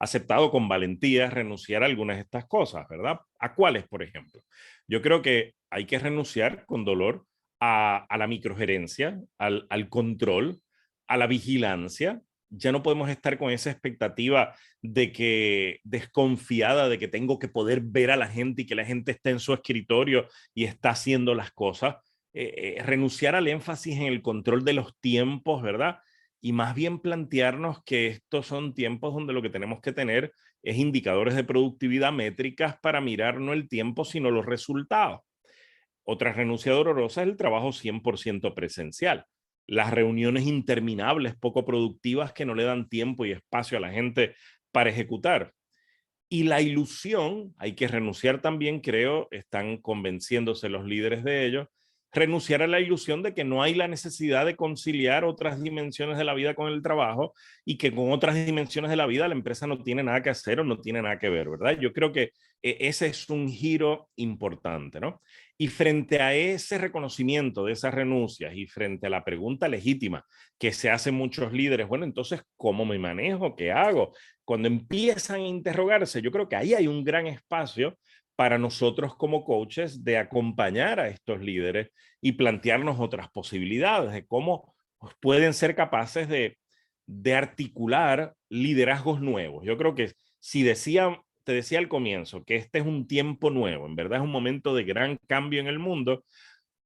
aceptado con valentía renunciar a algunas de estas cosas, ¿verdad? ¿A cuáles, por ejemplo? Yo creo que hay que renunciar con dolor a la microgerencia, al control, a la vigilancia. Ya no podemos estar con esa expectativa de que desconfiada de que tengo que poder ver a la gente y que la gente esté en su escritorio y está haciendo las cosas. Renunciar al énfasis en el control de los tiempos, ¿verdad? Y más bien plantearnos que estos son tiempos donde lo que tenemos que tener es indicadores de productividad métricas para mirar no el tiempo, sino los resultados. Otra renuncia dolorosa es el trabajo 100% presencial. Las reuniones interminables, poco productivas, que no le dan tiempo y espacio a la gente para ejecutar. Y la ilusión, hay que renunciar también, creo, están convenciéndose los líderes de ello, renunciar a la ilusión de que no hay la necesidad de conciliar otras dimensiones de la vida con el trabajo y que con otras dimensiones de la vida la empresa no tiene nada que hacer o no tiene nada que ver, ¿verdad? Yo creo que ese es un giro importante, ¿no? Y frente a ese reconocimiento de esas renuncias y frente a la pregunta legítima que se hacen muchos líderes, bueno, entonces, ¿cómo me manejo? ¿Qué hago? Cuando empiezan a interrogarse, yo creo que ahí hay un gran espacio para nosotros como coaches de acompañar a estos líderes y plantearnos otras posibilidades de cómo pueden ser capaces de articular liderazgos nuevos. Yo creo que si te decía al comienzo que este es un tiempo nuevo, en verdad es un momento de gran cambio en el mundo,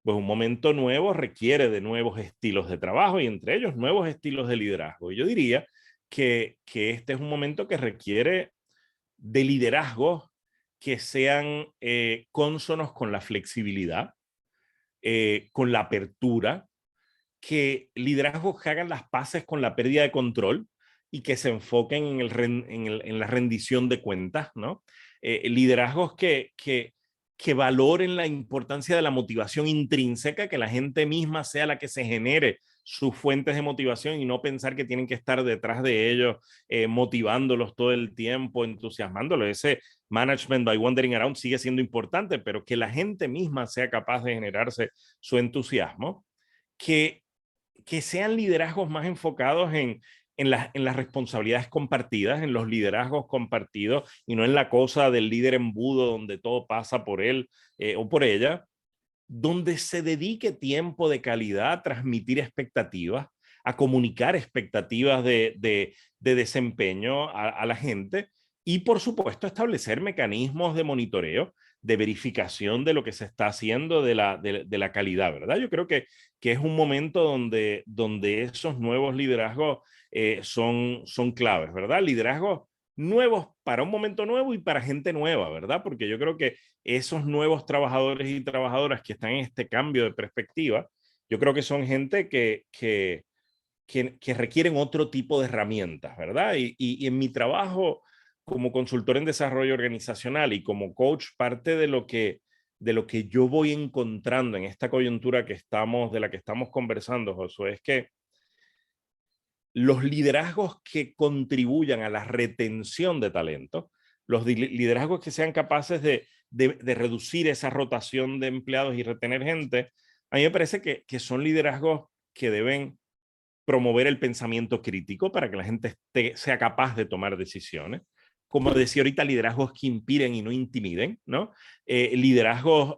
pues un momento nuevo requiere de nuevos estilos de trabajo y entre ellos nuevos estilos de liderazgo. Yo diría que este es un momento que requiere de liderazgos que sean cónsonos con la flexibilidad, con la apertura, que liderazgos que hagan las paces con la pérdida de control y que se enfoquen en la rendición de cuentas, ¿no? Liderazgos que valoren la importancia de la motivación intrínseca, que la gente misma sea la que se genere sus fuentes de motivación y no pensar que tienen que estar detrás de ellos, motivándolos todo el tiempo, entusiasmándolos. Ese management by wandering around sigue siendo importante, pero que la gente misma sea capaz de generarse su entusiasmo, que, que sean liderazgos más enfocados en las responsabilidades compartidas, en los liderazgos compartidos y no en la cosa del líder embudo donde todo pasa por él o por ella, donde se dedique tiempo de calidad a transmitir expectativas, a comunicar expectativas de desempeño a la gente y, por supuesto, establecer mecanismos de monitoreo, de verificación de lo que se está haciendo de la calidad, ¿verdad? Yo creo que es un momento donde esos nuevos liderazgos son claves, ¿verdad? Liderazgos nuevos para un momento nuevo y para gente nueva, ¿verdad? Porque yo creo que esos nuevos trabajadores y trabajadoras que están en este cambio de perspectiva, yo creo que son gente que requieren otro tipo de herramientas, ¿verdad? Y en mi trabajo como consultor en desarrollo organizacional y como coach, parte de lo que yo voy encontrando en esta coyuntura de la que estamos conversando, Josué, es que los liderazgos que contribuyan a la retención de talento, los liderazgos que sean capaces de reducir esa rotación de empleados y retener gente, a mí me parece que son liderazgos que deben promover el pensamiento crítico para que la gente sea capaz de tomar decisiones. Como decía ahorita, liderazgos que inspiren y no intimiden, ¿no? Liderazgos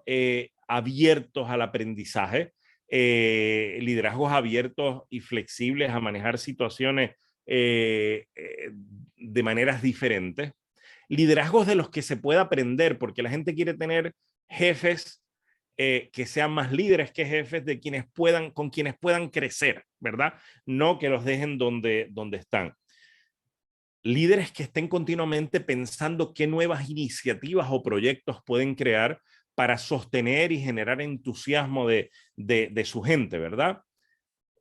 abiertos al aprendizaje, liderazgos abiertos y flexibles a manejar situaciones de maneras diferentes, liderazgos de los que se pueda aprender, porque la gente quiere tener jefes que sean más líderes que jefes de con quienes puedan crecer, ¿verdad? No que los dejen donde están. Líderes que estén continuamente pensando qué nuevas iniciativas o proyectos pueden crear para sostener y generar entusiasmo de su gente, ¿verdad?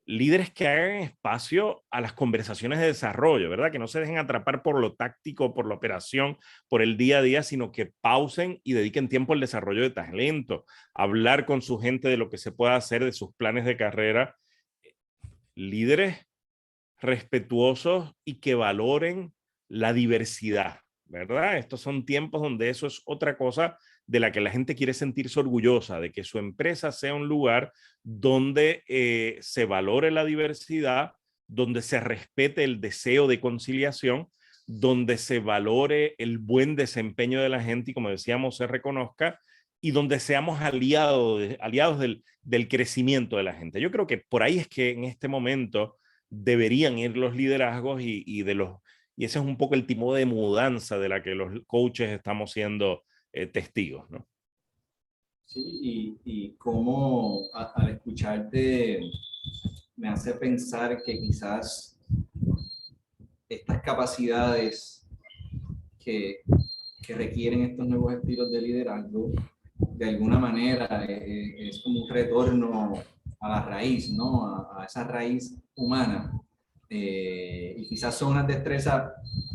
Líderes que hagan espacio a las conversaciones de desarrollo, ¿verdad? Que no se dejen atrapar por lo táctico, por la operación, por el día a día, sino que pausen y dediquen tiempo al desarrollo de talento, hablar con su gente de lo que se pueda hacer, de sus planes de carrera. Líderes respetuosos y que valoren la diversidad, ¿verdad? Estos son tiempos donde eso es otra cosa de la que la gente quiere sentirse orgullosa, de que su empresa sea un lugar donde se valore la diversidad, donde se respete el deseo de conciliación, donde se valore el buen desempeño de la gente y, como decíamos, se reconozca y donde seamos aliados del crecimiento de la gente. Yo creo que por ahí es que en este momento deberían ir los liderazgos y ese es un poco el tipo de mudanza de la que los coaches estamos siendo testigos, ¿no? Sí, y cómo al escucharte me hace pensar que quizás estas capacidades que, que requieren estos nuevos estilos de liderazgo, de alguna manera es como un retorno a la raíz, ¿no? A esa raíz humana. Y quizás son unas destrezas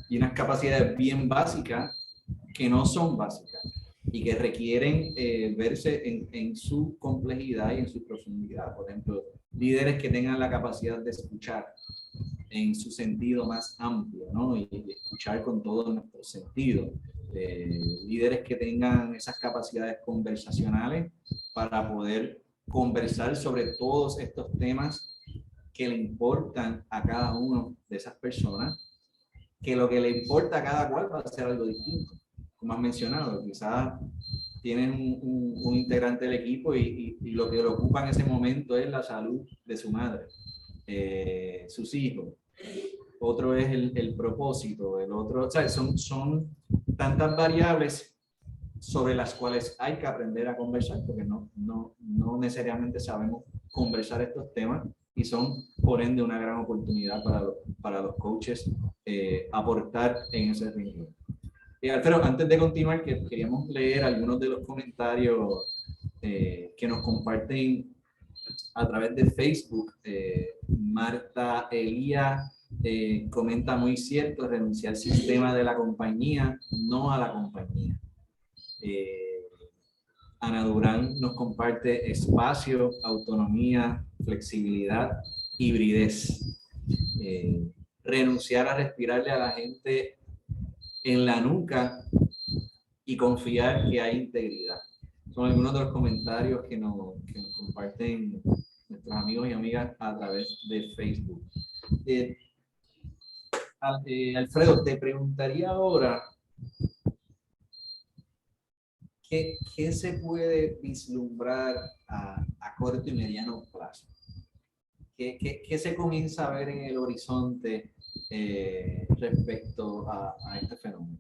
y unas capacidades bien básicas que no son básicas y que requieren verse en su complejidad y en su profundidad. Por ejemplo, líderes que tengan la capacidad de escuchar en su sentido más amplio, ¿no? Y escuchar con todo nuestro sentido. Líderes que tengan esas capacidades conversacionales para poder conversar sobre todos estos temas que le importan a cada uno de esas personas, que lo que le importa a cada cual va a ser algo distinto. Como has mencionado, quizás tienen un integrante del equipo y lo que le ocupa en ese momento es la salud de su madre, sus hijos. Otro es el propósito, el otro, o sea, son tantas variables sobre las cuales hay que aprender a conversar, porque no necesariamente sabemos conversar estos temas y son, por ende, una gran oportunidad para los coaches aportar en ese ritmo. Alfredo, antes de continuar, queríamos leer algunos de los comentarios que nos comparten a través de Facebook. Marta Elía comenta muy cierto, renunciar al sistema de la compañía, no a la compañía. Ana Durán nos comparte espacio, autonomía, flexibilidad hibridez. Renunciar a respirarle a la gente en la nuca y confiar que hay integridad. Son algunos de los comentarios que nos comparten nuestros amigos y amigas a través de Facebook. Alfredo, te preguntaría ahora, ¿qué se puede vislumbrar a corto y mediano plazo? ¿Qué se comienza a ver en el horizonte respecto a este fenómeno?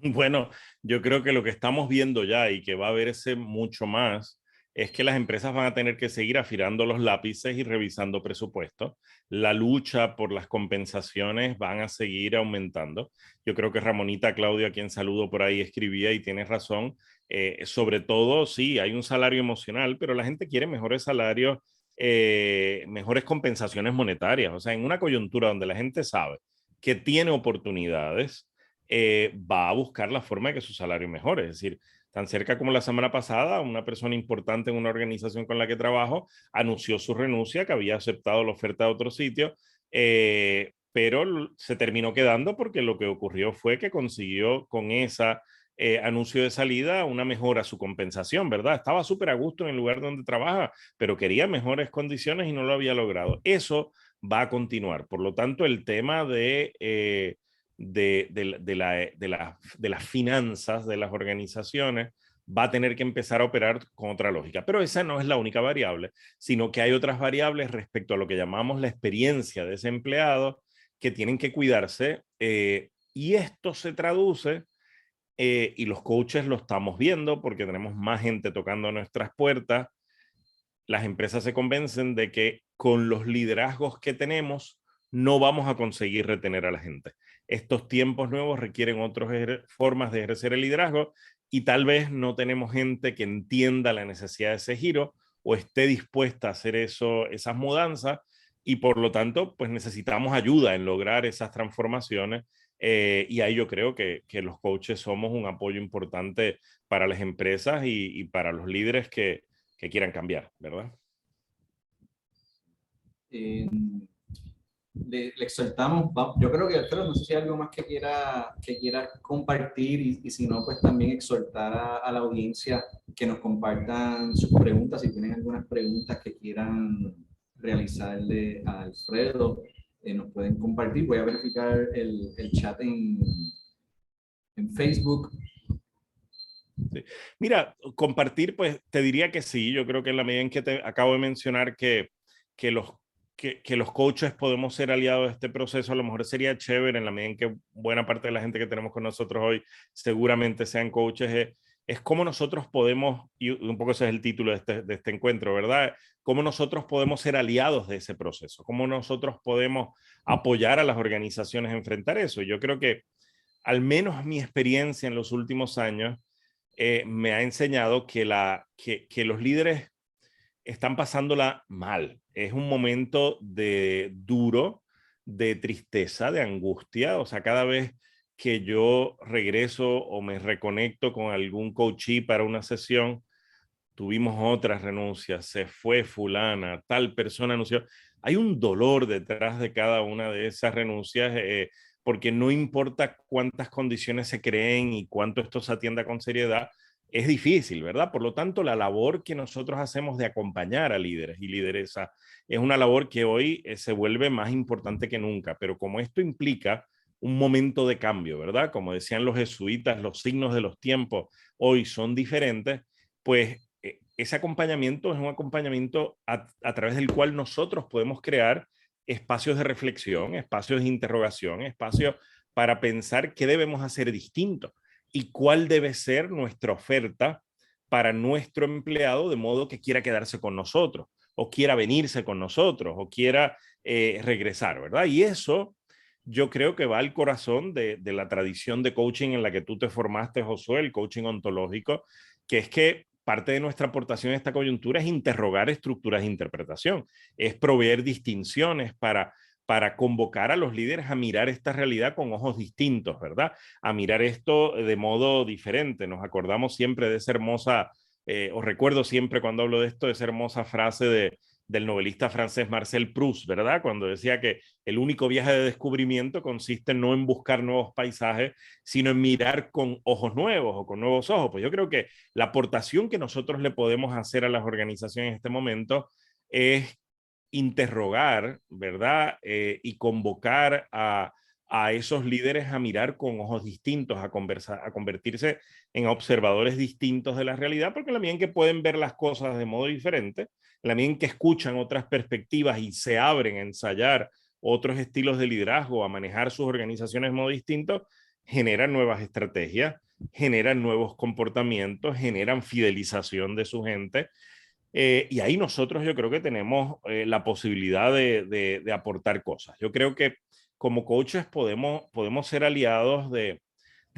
Bueno, yo creo que lo que estamos viendo ya y que va a verse mucho más es que las empresas van a tener que seguir afilando los lápices y revisando presupuestos. La lucha por las compensaciones van a seguir aumentando. Yo creo que Ramonita Claudia, a quien saludo por ahí, escribía y tienes razón. Sobre todo, sí, hay un salario emocional, pero la gente quiere mejores salarios, mejores compensaciones monetarias. O sea, en una coyuntura donde la gente sabe que tiene oportunidades, va a buscar la forma de que su salario mejore. Es decir, tan cerca como la semana pasada, una persona importante en una organización con la que trabajo anunció su renuncia, que había aceptado la oferta de otro sitio, pero se terminó quedando porque lo que ocurrió fue que consiguió con esa anuncio de salida una mejora a su compensación, ¿verdad? Estaba súper a gusto en el lugar donde trabaja, pero quería mejores condiciones y no lo había logrado. Eso va a continuar. Por lo tanto, el tema de las finanzas de las organizaciones va a tener que empezar a operar con otra lógica. Pero esa no es la única variable, sino que hay otras variables respecto a lo que llamamos la experiencia de ese empleado que tienen que cuidarse, y esto se traduce, y los coaches lo estamos viendo porque tenemos más gente tocando nuestras puertas. Las empresas se convencen de que con los liderazgos que tenemos no vamos a conseguir retener a la gente. Estos tiempos nuevos requieren otras formas de ejercer el liderazgo y tal vez no tenemos gente que entienda la necesidad de ese giro o esté dispuesta a hacer esas mudanzas, y por lo tanto pues necesitamos ayuda en lograr esas transformaciones, y ahí yo creo que los coaches somos un apoyo importante para las empresas y para los líderes que quieran cambiar, ¿verdad? Le exhortamos, yo creo que Alfredo, no sé si hay algo más que quiera compartir y si no, pues también exhortar a la audiencia que nos compartan sus preguntas, si tienen algunas preguntas que quieran realizarle a Alfredo, nos pueden compartir. Voy a verificar el chat en Facebook. Sí. Mira, compartir, pues te diría que sí. Yo creo que en la medida en que te acabo de mencionar que los, que los coaches podemos ser aliados de este proceso, a lo mejor sería chévere en la medida en que buena parte de la gente que tenemos con nosotros hoy seguramente sean coaches. Es cómo nosotros podemos, y un poco ese es el título de este encuentro, ¿verdad? Cómo nosotros podemos ser aliados de ese proceso, cómo nosotros podemos apoyar a las organizaciones a enfrentar eso. Yo creo que al menos mi experiencia en los últimos años me ha enseñado que los líderes están pasándola mal. Es un momento duro, de tristeza, de angustia. O sea, cada vez que yo regreso o me reconecto con algún coachee para una sesión, tuvimos otras renuncias, se fue fulana, tal persona anunció. Hay un dolor detrás de cada una de esas renuncias, porque no importa cuántas condiciones se creen y cuánto esto se atienda con seriedad, es difícil, ¿verdad? Por lo tanto, la labor que nosotros hacemos de acompañar a líderes y lideresas es una labor que hoy se vuelve más importante que nunca, pero como esto implica un momento de cambio, ¿verdad? Como decían los jesuitas, los signos de los tiempos hoy son diferentes, pues ese acompañamiento es un acompañamiento a través del cual nosotros podemos crear espacios de reflexión, espacios de interrogación, espacios para pensar qué debemos hacer distinto y cuál debe ser nuestra oferta para nuestro empleado, de modo que quiera quedarse con nosotros o quiera venirse con nosotros o quiera regresar, ¿verdad? Y eso yo creo que va al corazón de la tradición de coaching en la que tú te formaste, Josué, el coaching ontológico, que es que parte de nuestra aportación a esta coyuntura es interrogar estructuras de interpretación, es proveer distinciones para convocar a los líderes a mirar esta realidad con ojos distintos, ¿verdad? A mirar esto de modo diferente. Nos acordamos siempre de esa hermosa, os recuerdo siempre cuando hablo de esto, de esa hermosa frase del novelista francés Marcel Proust, ¿verdad? Cuando decía que el único viaje de descubrimiento consiste no en buscar nuevos paisajes, sino en mirar con ojos nuevos o con nuevos ojos. Pues yo creo que la aportación que nosotros le podemos hacer a las organizaciones en este momento es interrogar, ¿verdad? Y convocar a esos líderes a mirar con ojos distintos, a convertirse en observadores distintos de la realidad, porque en la medida en que pueden ver las cosas de modo diferente, en la medida en que escuchan otras perspectivas y se abren a ensayar otros estilos de liderazgo, a manejar sus organizaciones de modo distinto, generan nuevas estrategias, generan nuevos comportamientos, generan fidelización de su gente. Y ahí nosotros yo creo que tenemos la posibilidad de aportar cosas. Yo creo que como coaches podemos ser aliados de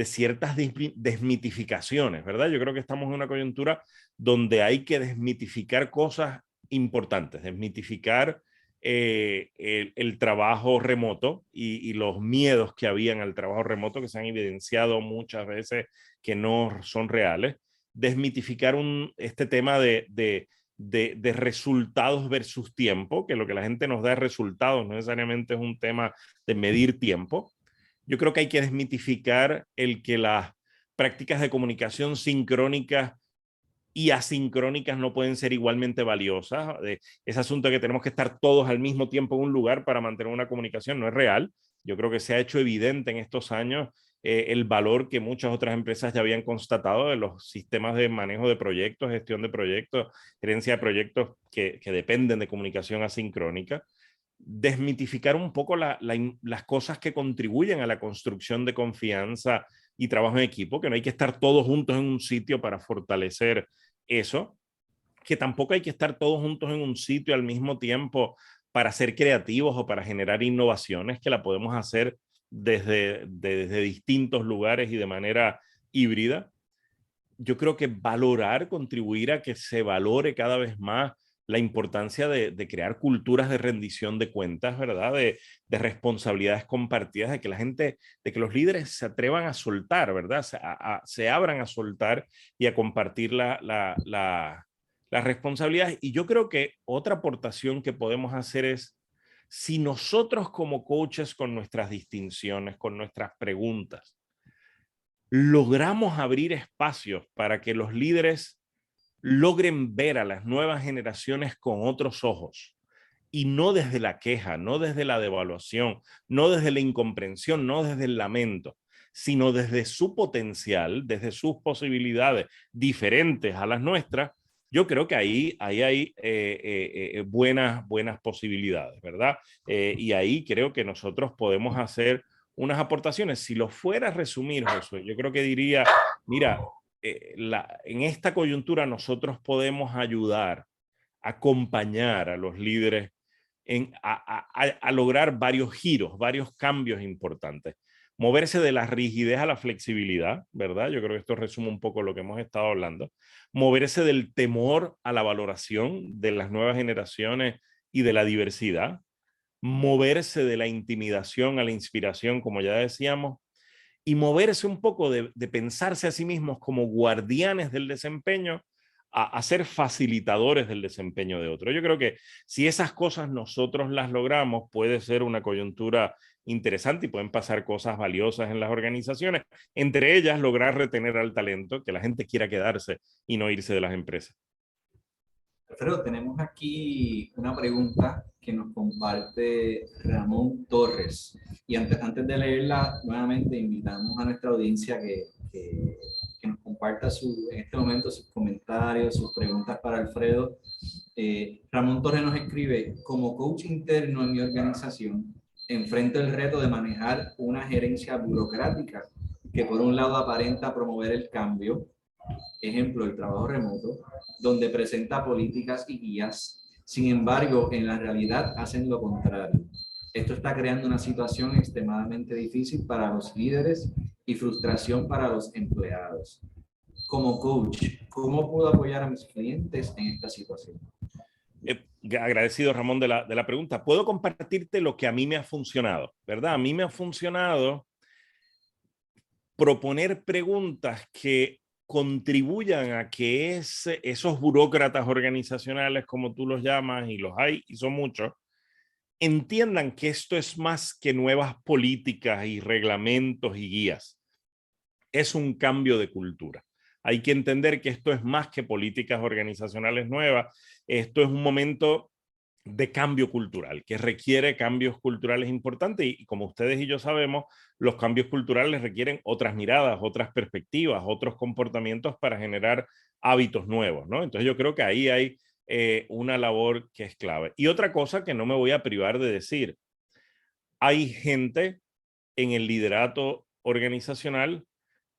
ciertas desmitificaciones, ¿verdad? Yo creo que estamos en una coyuntura donde hay que desmitificar cosas importantes, desmitificar el trabajo remoto y los miedos que habían al trabajo remoto que se han evidenciado muchas veces que no son reales, desmitificar este tema de resultados versus tiempo, que lo que la gente nos da es resultados, no necesariamente es un tema de medir tiempo. Yo creo que hay que desmitificar el que las prácticas de comunicación sincrónicas y asincrónicas no pueden ser igualmente valiosas. Ese asunto de que tenemos que estar todos al mismo tiempo en un lugar para mantener una comunicación no es real. Yo creo que se ha hecho evidente en estos años el valor que muchas otras empresas ya habían constatado de los sistemas de manejo de proyectos, gestión de proyectos, gerencia de proyectos que dependen de comunicación asincrónica. Desmitificar un poco las cosas que contribuyen a la construcción de confianza y trabajo en equipo, que no hay que estar todos juntos en un sitio para fortalecer eso, que tampoco hay que estar todos juntos en un sitio al mismo tiempo para ser creativos o para generar innovaciones, que la podemos hacer desde distintos lugares y de manera híbrida. Yo creo que valorar, contribuir a que se valore cada vez más la importancia de crear culturas de rendición de cuentas, ¿verdad? De responsabilidades compartidas, de que la gente, de que los líderes se atrevan a soltar, ¿verdad? Se abran a soltar y a compartir las responsabilidades. Y yo creo que otra aportación que podemos hacer es, si nosotros como coaches, con nuestras distinciones, con nuestras preguntas, logramos abrir espacios para que los líderes logren ver a las nuevas generaciones con otros ojos y no desde la queja, no desde la devaluación, no desde la incomprensión, no desde el lamento, sino desde su potencial, desde sus posibilidades diferentes a las nuestras. Yo creo que ahí hay buenas posibilidades, ¿verdad? Y ahí creo que nosotros podemos hacer unas aportaciones. Si lo fuera a resumir, Josué, yo creo que diría, mira, en esta coyuntura nosotros podemos ayudar, acompañar a los líderes a lograr varios giros, varios cambios importantes. Moverse de la rigidez a la flexibilidad, ¿verdad? Yo creo que esto resume un poco lo que hemos estado hablando. Moverse del temor a la valoración de las nuevas generaciones y de la diversidad. Moverse de la intimidación a la inspiración, como ya decíamos, y moverse un poco de pensarse a sí mismos como guardianes del desempeño a ser facilitadores del desempeño de otro. Yo creo que si esas cosas nosotros las logramos, puede ser una coyuntura interesante y pueden pasar cosas valiosas en las organizaciones, entre ellas lograr retener al talento, que la gente quiera quedarse y no irse de las empresas. Alfredo, tenemos aquí una pregunta que nos comparte Ramón Torres. Y antes de leerla, nuevamente invitamos a nuestra audiencia que nos comparta en este momento sus comentarios, sus preguntas para Alfredo. Ramón Torres nos escribe: como coach interno en mi organización, enfrento el reto de manejar una gerencia burocrática que por un lado aparenta promover el cambio, ejemplo, el trabajo remoto, donde presenta políticas y guías, sin embargo, en la realidad hacen lo contrario. Esto está creando una situación extremadamente difícil para los líderes y frustración para los empleados. Como coach, ¿cómo puedo apoyar a mis clientes en esta situación? Agradecido, Ramón, de la pregunta. Puedo compartirte lo que a mí me ha funcionado, ¿verdad? A mí me ha funcionado proponer preguntas que contribuyan a que esos burócratas organizacionales, como tú los llamas, y los hay, y son muchos, entiendan que esto es más que nuevas políticas y reglamentos y guías. Es un cambio de cultura. Hay que entender que esto es más que políticas organizacionales nuevas. Esto es un momento de cambio cultural, que requiere cambios culturales importantes y como ustedes y yo sabemos, los cambios culturales requieren otras miradas, otras perspectivas, otros comportamientos para generar hábitos nuevos, ¿no? Entonces yo creo que ahí hay una labor que es clave. Y otra cosa que no me voy a privar de decir, hay gente en el liderato organizacional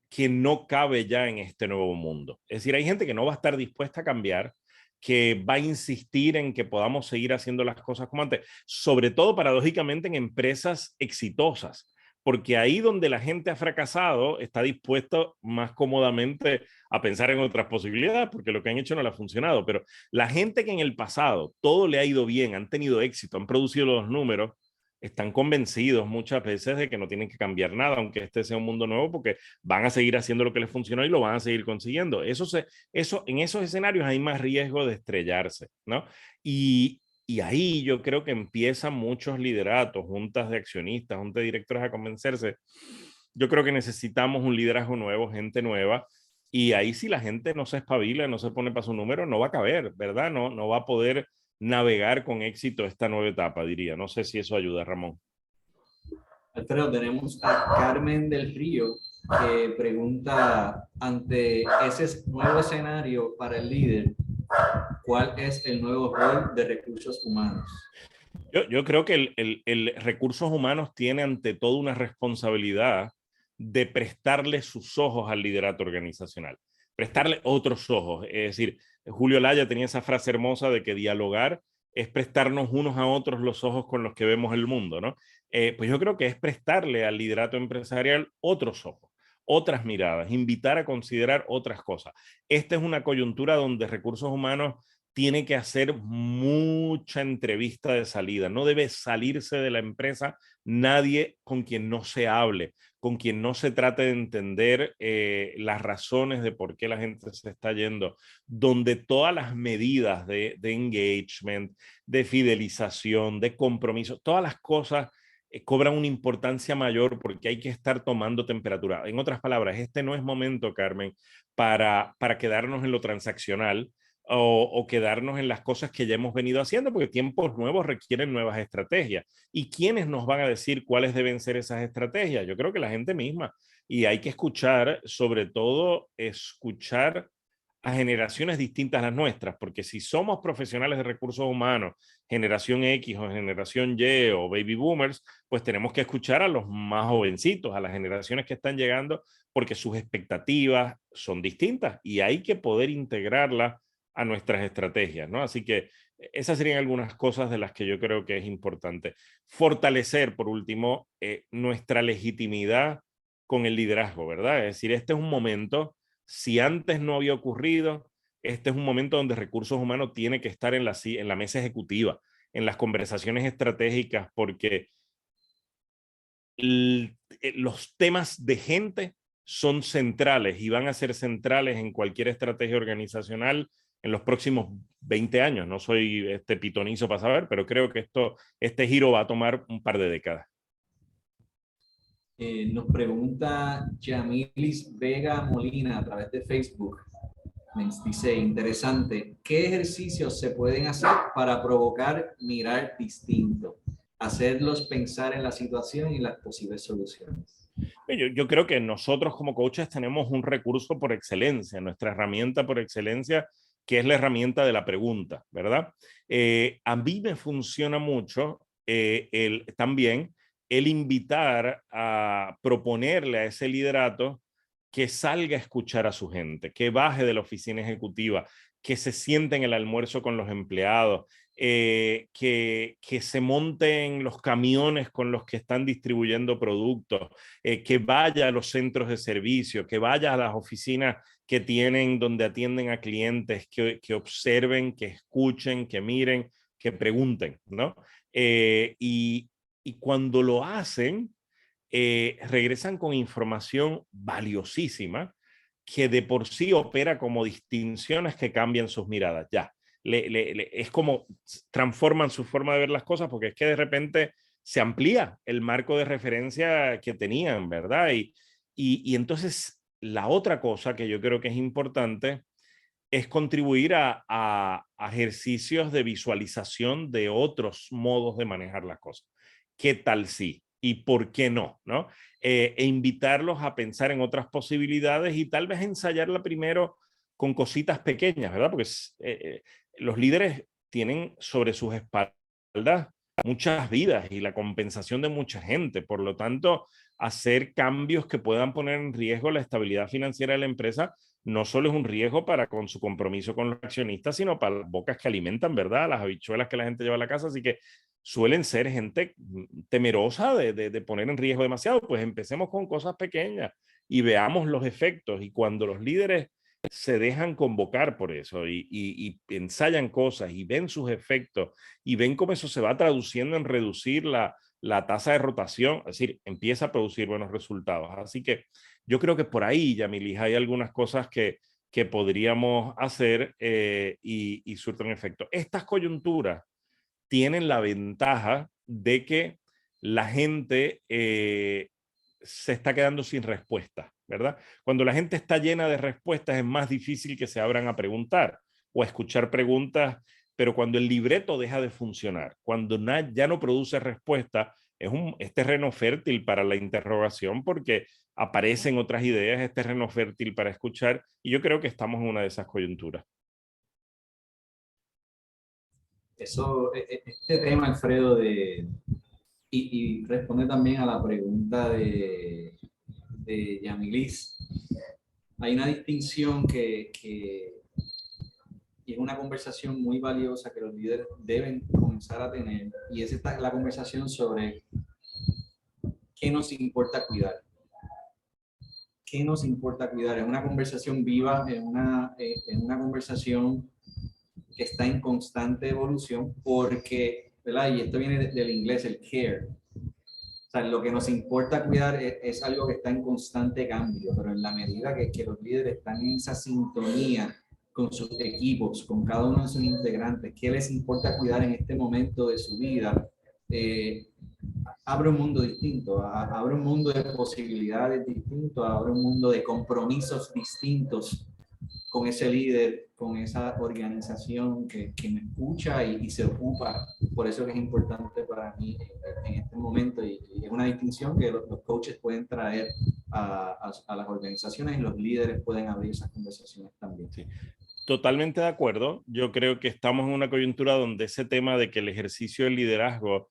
que no cabe ya en este nuevo mundo. Es decir, hay gente que no va a estar dispuesta a cambiar, que va a insistir en que podamos seguir haciendo las cosas como antes, sobre todo paradójicamente en empresas exitosas, porque ahí donde la gente ha fracasado está dispuesto más cómodamente a pensar en otras posibilidades, porque lo que han hecho no le ha funcionado, pero la gente que en el pasado todo le ha ido bien, han tenido éxito, han producido los números, están convencidos muchas veces de que no tienen que cambiar nada, aunque este sea un mundo nuevo, porque van a seguir haciendo lo que les funcionó y lo van a seguir consiguiendo. En esos escenarios hay más riesgo de estrellarse, ¿no? Y ahí yo creo que empiezan muchos lideratos, juntas de accionistas, juntas de directores a convencerse. Yo creo que necesitamos un liderazgo nuevo, gente nueva, y ahí si la gente no se espabila, no se pone para su número, no va a caber, ¿verdad? No va a poder navegar con éxito esta nueva etapa, diría. No sé si eso ayuda, Ramón. Alfredo, tenemos a Carmen del Río que pregunta, ante ese nuevo escenario para el líder, ¿cuál es el nuevo rol de recursos humanos? Yo creo que el recursos humanos tiene ante todo una responsabilidad de prestarle sus ojos al liderato organizacional, prestarle otros ojos. Es decir, Julio Laya tenía esa frase hermosa de que dialogar es prestarnos unos a otros los ojos con los que vemos el mundo, ¿no? Pues yo creo que es prestarle al liderato empresarial otros ojos, otras miradas, invitar a considerar otras cosas. Esta es una coyuntura donde recursos humanos tiene que hacer mucha entrevista de salida. No debe salirse de la empresa nadie con quien no se hable, con quien no se trate de entender las razones de por qué la gente se está yendo, donde todas las medidas de engagement, de fidelización, de compromiso, todas las cosas cobran una importancia mayor porque hay que estar tomando temperatura. En otras palabras, este no es momento, Carmen, para quedarnos en lo transaccional, o quedarnos en las cosas que ya hemos venido haciendo, porque tiempos nuevos requieren nuevas estrategias. ¿Y quiénes nos van a decir cuáles deben ser esas estrategias? Yo creo que la gente misma. Y hay que escuchar, sobre todo, escuchar a generaciones distintas a las nuestras, porque si somos profesionales de recursos humanos, generación X o generación Y o baby boomers, pues tenemos que escuchar a los más jovencitos, a las generaciones que están llegando, porque sus expectativas son distintas y hay que poder integrarlas a nuestras estrategias, ¿no? Así que esas serían algunas cosas de las que yo creo que es importante. Fortalecer, por último, nuestra legitimidad con el liderazgo, ¿verdad? Es decir, este es un momento, si antes no había ocurrido, este es un momento donde recursos humanos tiene que estar en la mesa ejecutiva, en las conversaciones estratégicas, porque los temas de gente son centrales y van a ser centrales en cualquier estrategia organizacional en los próximos 20 años. No soy pitonizo para saber, pero creo que este giro va a tomar un par de décadas. Nos pregunta Yamilis Vega Molina a través de Facebook. Dice, interesante, ¿qué ejercicios se pueden hacer para provocar mirar distinto? Hacerlos pensar en la situación y las posibles soluciones. Yo creo que nosotros como coaches tenemos un recurso por excelencia, nuestra herramienta por excelencia, que es la herramienta de la pregunta, ¿verdad? A mí me funciona mucho también el invitar a proponerle a ese liderato que salga a escuchar a su gente, que baje de la oficina ejecutiva, que se siente en el almuerzo con los empleados, que se monten los camiones con los que están distribuyendo productos, que vaya a los centros de servicio, que vaya a las oficinas que tienen donde atienden a clientes, que observen, que escuchen, que miren, que pregunten, ¿no? Y cuando lo hacen, regresan con información valiosísima que de por sí opera como distinciones que cambian sus miradas. Ya, es como transforman su forma de ver las cosas, porque es que de repente se amplía el marco de referencia que tenían, ¿verdad? Y entonces la otra cosa que yo creo que es importante es contribuir a ejercicios de visualización de otros modos de manejar las cosas. ¿Qué tal sí? ¿Y por qué no? ¿No? E invitarlos a pensar en otras posibilidades y tal vez ensayarla primero con cositas pequeñas, ¿verdad? Porque los líderes tienen sobre sus espaldas muchas vidas y la compensación de mucha gente. Por lo tanto, hacer cambios que puedan poner en riesgo la estabilidad financiera de la empresa no solo es un riesgo para con su compromiso con los accionistas, sino para las bocas que alimentan, ¿verdad? Las habichuelas que la gente lleva a la casa. Así que suelen ser gente temerosa de poner en riesgo demasiado. Pues empecemos con cosas pequeñas y veamos los efectos. Y cuando los líderes se dejan convocar por eso y ensayan cosas y ven sus efectos y ven cómo eso se va traduciendo en reducir la tasa de rotación, es decir, empieza a producir buenos resultados. Así que yo creo que por ahí, Yamilis, hay algunas cosas que podríamos hacer y surten efecto. Estas coyunturas tienen la ventaja de que la gente se está quedando sin respuestas, ¿verdad? Cuando la gente está llena de respuestas es más difícil que se abran a preguntar o a escuchar preguntas, pero cuando el libreto deja de funcionar, cuando ya no produce respuesta, es terreno fértil para la interrogación porque aparecen otras ideas, es terreno fértil para escuchar y yo creo que estamos en una de esas coyunturas. Eso, este tema, Alfredo, y responde también a la pregunta de Yamilis. Hay una distinción y es una conversación muy valiosa que los líderes deben comenzar a tener, y es la conversación sobre qué nos importa cuidar. ¿Qué nos importa cuidar? Es una conversación viva, es una conversación que está en constante evolución porque, ¿verdad? Y esto viene del inglés, el care. O sea, lo que nos importa cuidar es algo que está en constante cambio, pero en la medida que los líderes están en esa sintonía con sus equipos, con cada uno de sus integrantes, qué les importa cuidar en este momento de su vida, abre un mundo distinto, abre un mundo de posibilidades distintos, abre un mundo de compromisos distintos con ese líder, con esa organización que me escucha y se ocupa. Por eso que es importante para mí en este momento y es una distinción que los coaches pueden traer a las organizaciones y los líderes pueden abrir esas conversaciones también. Sí. Totalmente de acuerdo. Yo creo que estamos en una coyuntura donde ese tema de que el ejercicio del liderazgo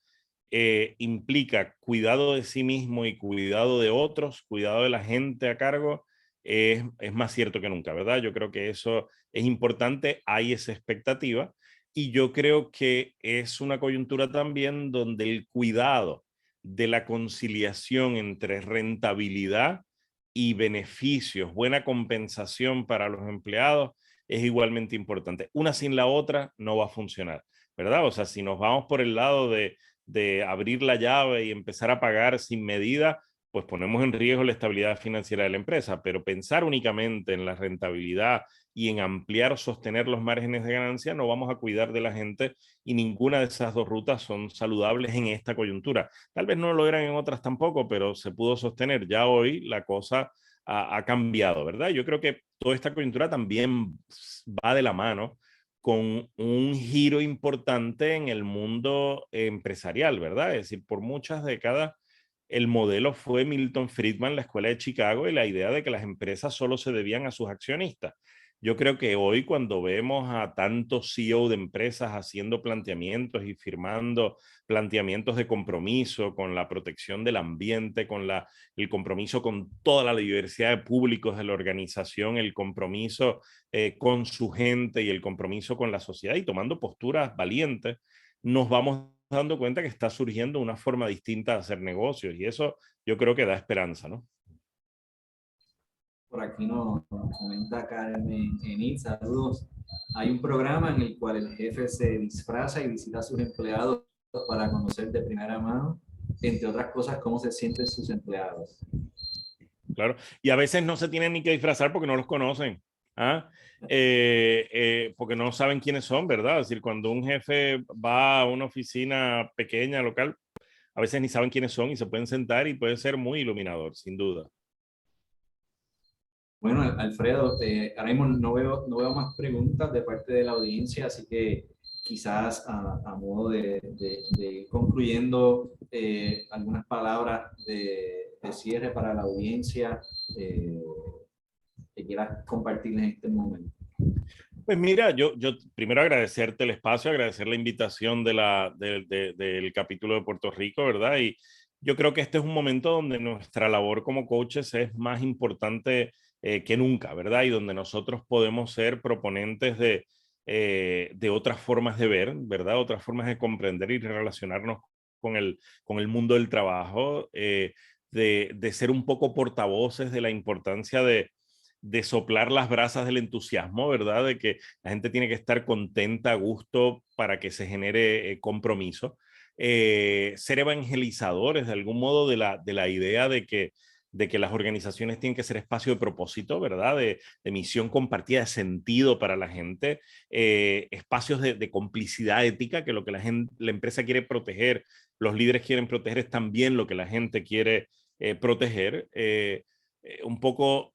implica cuidado de sí mismo y cuidado de otros, cuidado de la gente a cargo, es más cierto que nunca, ¿verdad? Yo creo que eso es importante, hay esa expectativa y yo creo que es una coyuntura también donde el cuidado de la conciliación entre rentabilidad y beneficios, buena compensación para los empleados, es igualmente importante. Una sin la otra no va a funcionar, ¿verdad? O sea, si nos vamos por el lado de abrir la llave y empezar a pagar sin medida, pues ponemos en riesgo la estabilidad financiera de la empresa, pero pensar únicamente en la rentabilidad y en ampliar o sostener los márgenes de ganancia, no vamos a cuidar de la gente y ninguna de esas dos rutas son saludables en esta coyuntura. Tal vez no lo eran en otras tampoco, pero se pudo sostener. Ya hoy la cosa ha cambiado, ¿verdad? Yo creo que toda esta coyuntura también va de la mano con un giro importante en el mundo empresarial, ¿verdad? Es decir, por muchas décadas el modelo fue Milton Friedman, la Escuela de Chicago, y la idea de que las empresas solo se debían a sus accionistas. Yo creo que hoy cuando vemos a tantos CEO de empresas haciendo planteamientos y firmando planteamientos de compromiso con la protección del ambiente, con el compromiso con toda la diversidad de públicos de la organización, el compromiso con su gente y el compromiso con la sociedad y tomando posturas valientes, nos vamos dando cuenta que está surgiendo una forma distinta de hacer negocios y eso yo creo que da esperanza, ¿no? Por aquí nos comenta Carmen Enid, saludos. Hay un programa en el cual el jefe se disfraza y visita a sus empleados para conocer de primera mano, entre otras cosas, cómo se sienten sus empleados. claro. Y a veces no se tienen ni que disfrazar porque no los conocen. ¿Ah? Porque no saben quiénes son, ¿verdad? Es decir, cuando un jefe va a una oficina pequeña, local, a veces ni saben quiénes son y se pueden sentar y puede ser muy iluminador, sin duda. Bueno, Alfredo, ahora mismo no veo más preguntas de parte de la audiencia, así que quizás a modo de ir concluyendo algunas palabras de cierre para la audiencia eh, que quieras compartir en este momento. Pues mira, yo primero agradecerte el espacio, agradecer la invitación del capítulo de Puerto Rico, ¿verdad? Y yo creo que este es un momento donde nuestra labor como coaches es más importante que nunca, ¿verdad? Y donde nosotros podemos ser proponentes de otras formas de ver, ¿verdad? Otras formas de comprender y relacionarnos con el mundo del trabajo, de ser un poco portavoces de la importancia de soplar las brasas del entusiasmo, ¿verdad? De que la gente tiene que estar contenta, a gusto, para que se genere compromiso. Ser evangelizadores de algún modo de la idea de que las organizaciones tienen que ser espacio de propósito, ¿verdad? De misión compartida, de sentido para la gente, espacios de complicidad ética, que lo que la empresa quiere proteger, los líderes quieren proteger es también lo que la gente quiere proteger. Un poco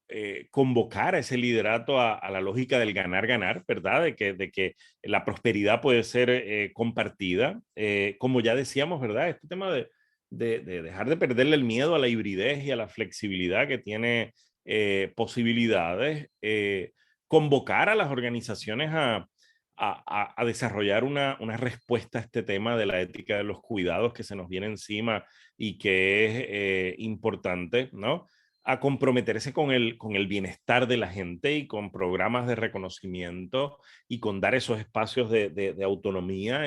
convocar a ese liderato a la lógica del ganar-ganar, ¿verdad? De que la prosperidad puede ser compartida. Como ya decíamos, ¿verdad? Este tema de dejar de perderle el miedo a la hibridez y a la flexibilidad que tiene posibilidades. Convocar a las organizaciones a desarrollar una respuesta a este tema de la ética de los cuidados que se nos viene encima y que es importante, ¿no? A comprometerse con el bienestar de la gente y con programas de reconocimiento y con dar esos espacios de autonomía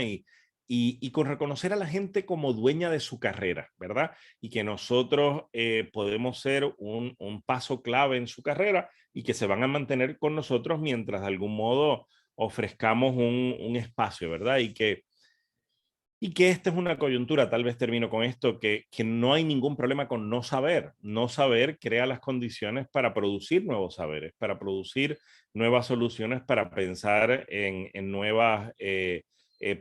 y con reconocer a la gente como dueña de su carrera, ¿verdad? Y que nosotros podemos ser un paso clave en su carrera y que se van a mantener con nosotros mientras de algún modo ofrezcamos un espacio, ¿verdad? Y que esta es una coyuntura, tal vez termino con esto, que no hay ningún problema con no saber. No saber crea las condiciones para producir nuevos saberes, para producir nuevas soluciones, para pensar en nuevas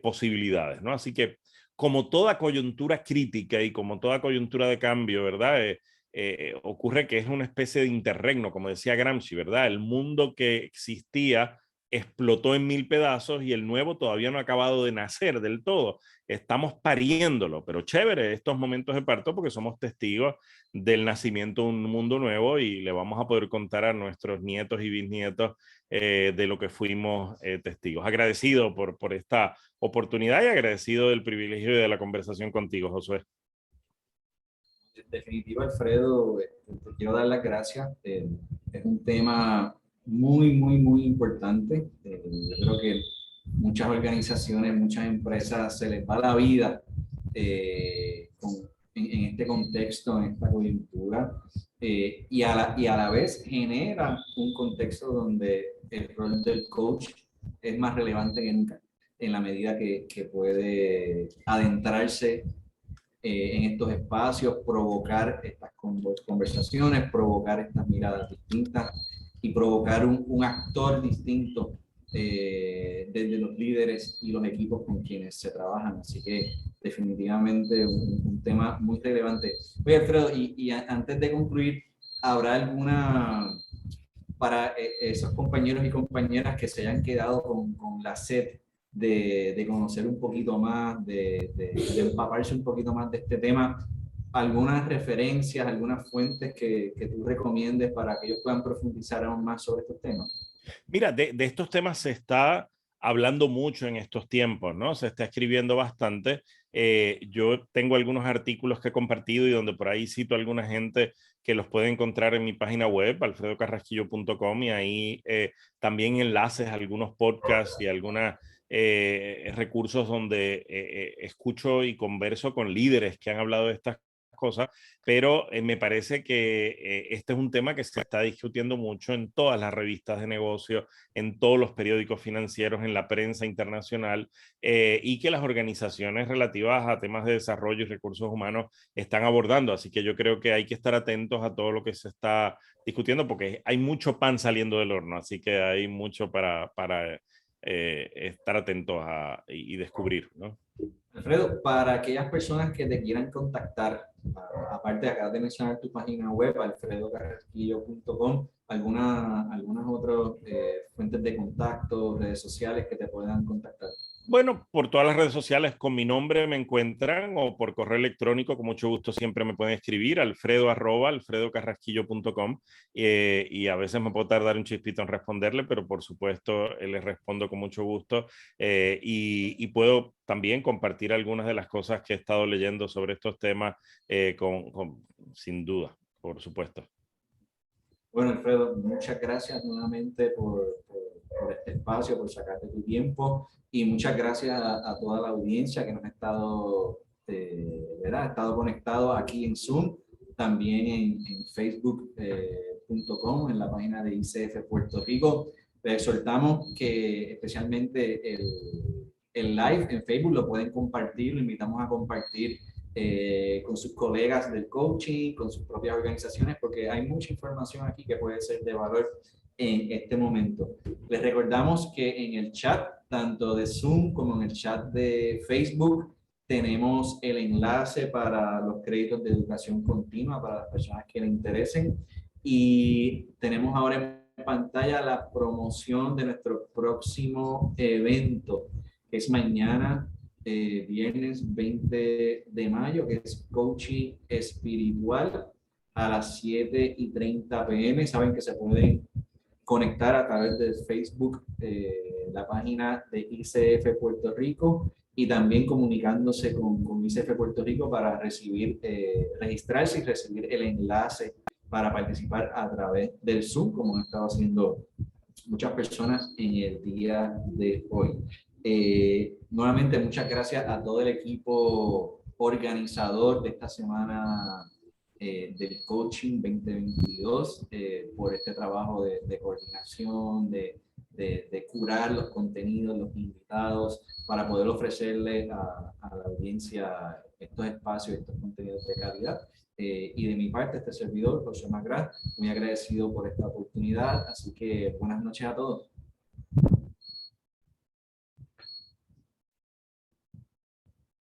posibilidades, ¿no? Así que como toda coyuntura crítica y como toda coyuntura de cambio, ¿verdad? Ocurre que es una especie de interregno, como decía Gramsci, ¿verdad? El mundo que existía explotó en mil pedazos y el nuevo todavía no ha acabado de nacer del todo. Estamos pariéndolo, pero chévere estos momentos de parto porque somos testigos del nacimiento de un mundo nuevo y le vamos a poder contar a nuestros nietos y bisnietos de lo que fuimos testigos. Agradecido por esta oportunidad y agradecido del privilegio de la conversación contigo, Josué. En definitiva, Alfredo, te quiero dar las gracias. Es un tema muy importante. Yo creo que muchas organizaciones, muchas empresas se les va la vida en este contexto, en esta coyuntura, y a la vez genera un contexto donde el rol del coach es más relevante que nunca, en la medida que puede adentrarse en estos espacios, provocar estas conversaciones, provocar estas miradas distintas y provocar un actor distinto desde los líderes y los equipos con quienes se trabajan. Así que definitivamente un tema muy relevante. Oye, Alfredo, antes de concluir, ¿habrá alguna para esos compañeros y compañeras que se hayan quedado con la sed de conocer un poquito más, de empaparse un poquito más de este tema, algunas referencias, algunas fuentes que tú recomiendes para que ellos puedan profundizar aún más sobre estos temas? Mira, de estos temas se está hablando mucho en estos tiempos, ¿no? Se está escribiendo bastante. Yo tengo algunos artículos que he compartido y donde por ahí cito a alguna gente que los puede encontrar en mi página web, alfredocarrasquillo.com, y ahí también enlaces a algunos podcasts y algunos recursos donde escucho y converso con líderes que han hablado de estas cosas, pero me parece que este es un tema que se está discutiendo mucho en todas las revistas de negocio, en todos los periódicos financieros, en la prensa internacional, y que las organizaciones relativas a temas de desarrollo y recursos humanos están abordando. Así que yo creo que hay que estar atentos a todo lo que se está discutiendo porque hay mucho pan saliendo del horno, así que hay mucho para estar atentos y descubrir, ¿no? Alfredo, para aquellas personas que te quieran contactar, aparte de acá de mencionar tu página web, alfredocarrasquillo.com, algunas otras fuentes de contacto, redes sociales que te puedan contactar. Bueno, por todas las redes sociales con mi nombre me encuentran o por correo electrónico, con mucho gusto siempre me pueden escribir, alfredo@alfredocarrasquillo.com, y a veces me puedo tardar un chispito en responderle, pero por supuesto les respondo con mucho gusto, y puedo también compartir algunas de las cosas que he estado leyendo sobre estos temas, sin duda, por supuesto. Bueno, Alfredo, muchas gracias nuevamente por este espacio, por sacarte tu tiempo y muchas gracias a toda la audiencia que nos ha estado, ¿verdad? Ha estado conectado aquí en Zoom, también en facebook.com, en la página de ICF Puerto Rico. Les exhortamos que especialmente el live en Facebook lo pueden compartir, lo invitamos a compartir con sus colegas del coaching, con sus propias organizaciones, porque hay mucha información aquí que puede ser de valor en este momento. Les recordamos que en el chat, tanto de Zoom como en el chat de Facebook, tenemos el enlace para los créditos de educación continua para las personas que le interesen. Y tenemos ahora en pantalla la promoción de nuestro próximo evento, que es mañana, viernes 20 de mayo, que es Coaching Espiritual a las 7:30 p.m. Saben que se pueden conectar a través de Facebook, la página de ICF Puerto Rico, y también comunicándose con ICF Puerto Rico para registrarse y recibir el enlace para participar a través del Zoom, como han estado haciendo muchas personas en el día de hoy. Nuevamente, muchas gracias a todo el equipo organizador de esta semana del Coaching 2022 por este trabajo de coordinación, de curar los contenidos, los invitados, para poder ofrecerle a la audiencia estos espacios, estos contenidos de calidad. Y de mi parte, este servidor, José Magras, muy agradecido por esta oportunidad. Así que buenas noches a todos.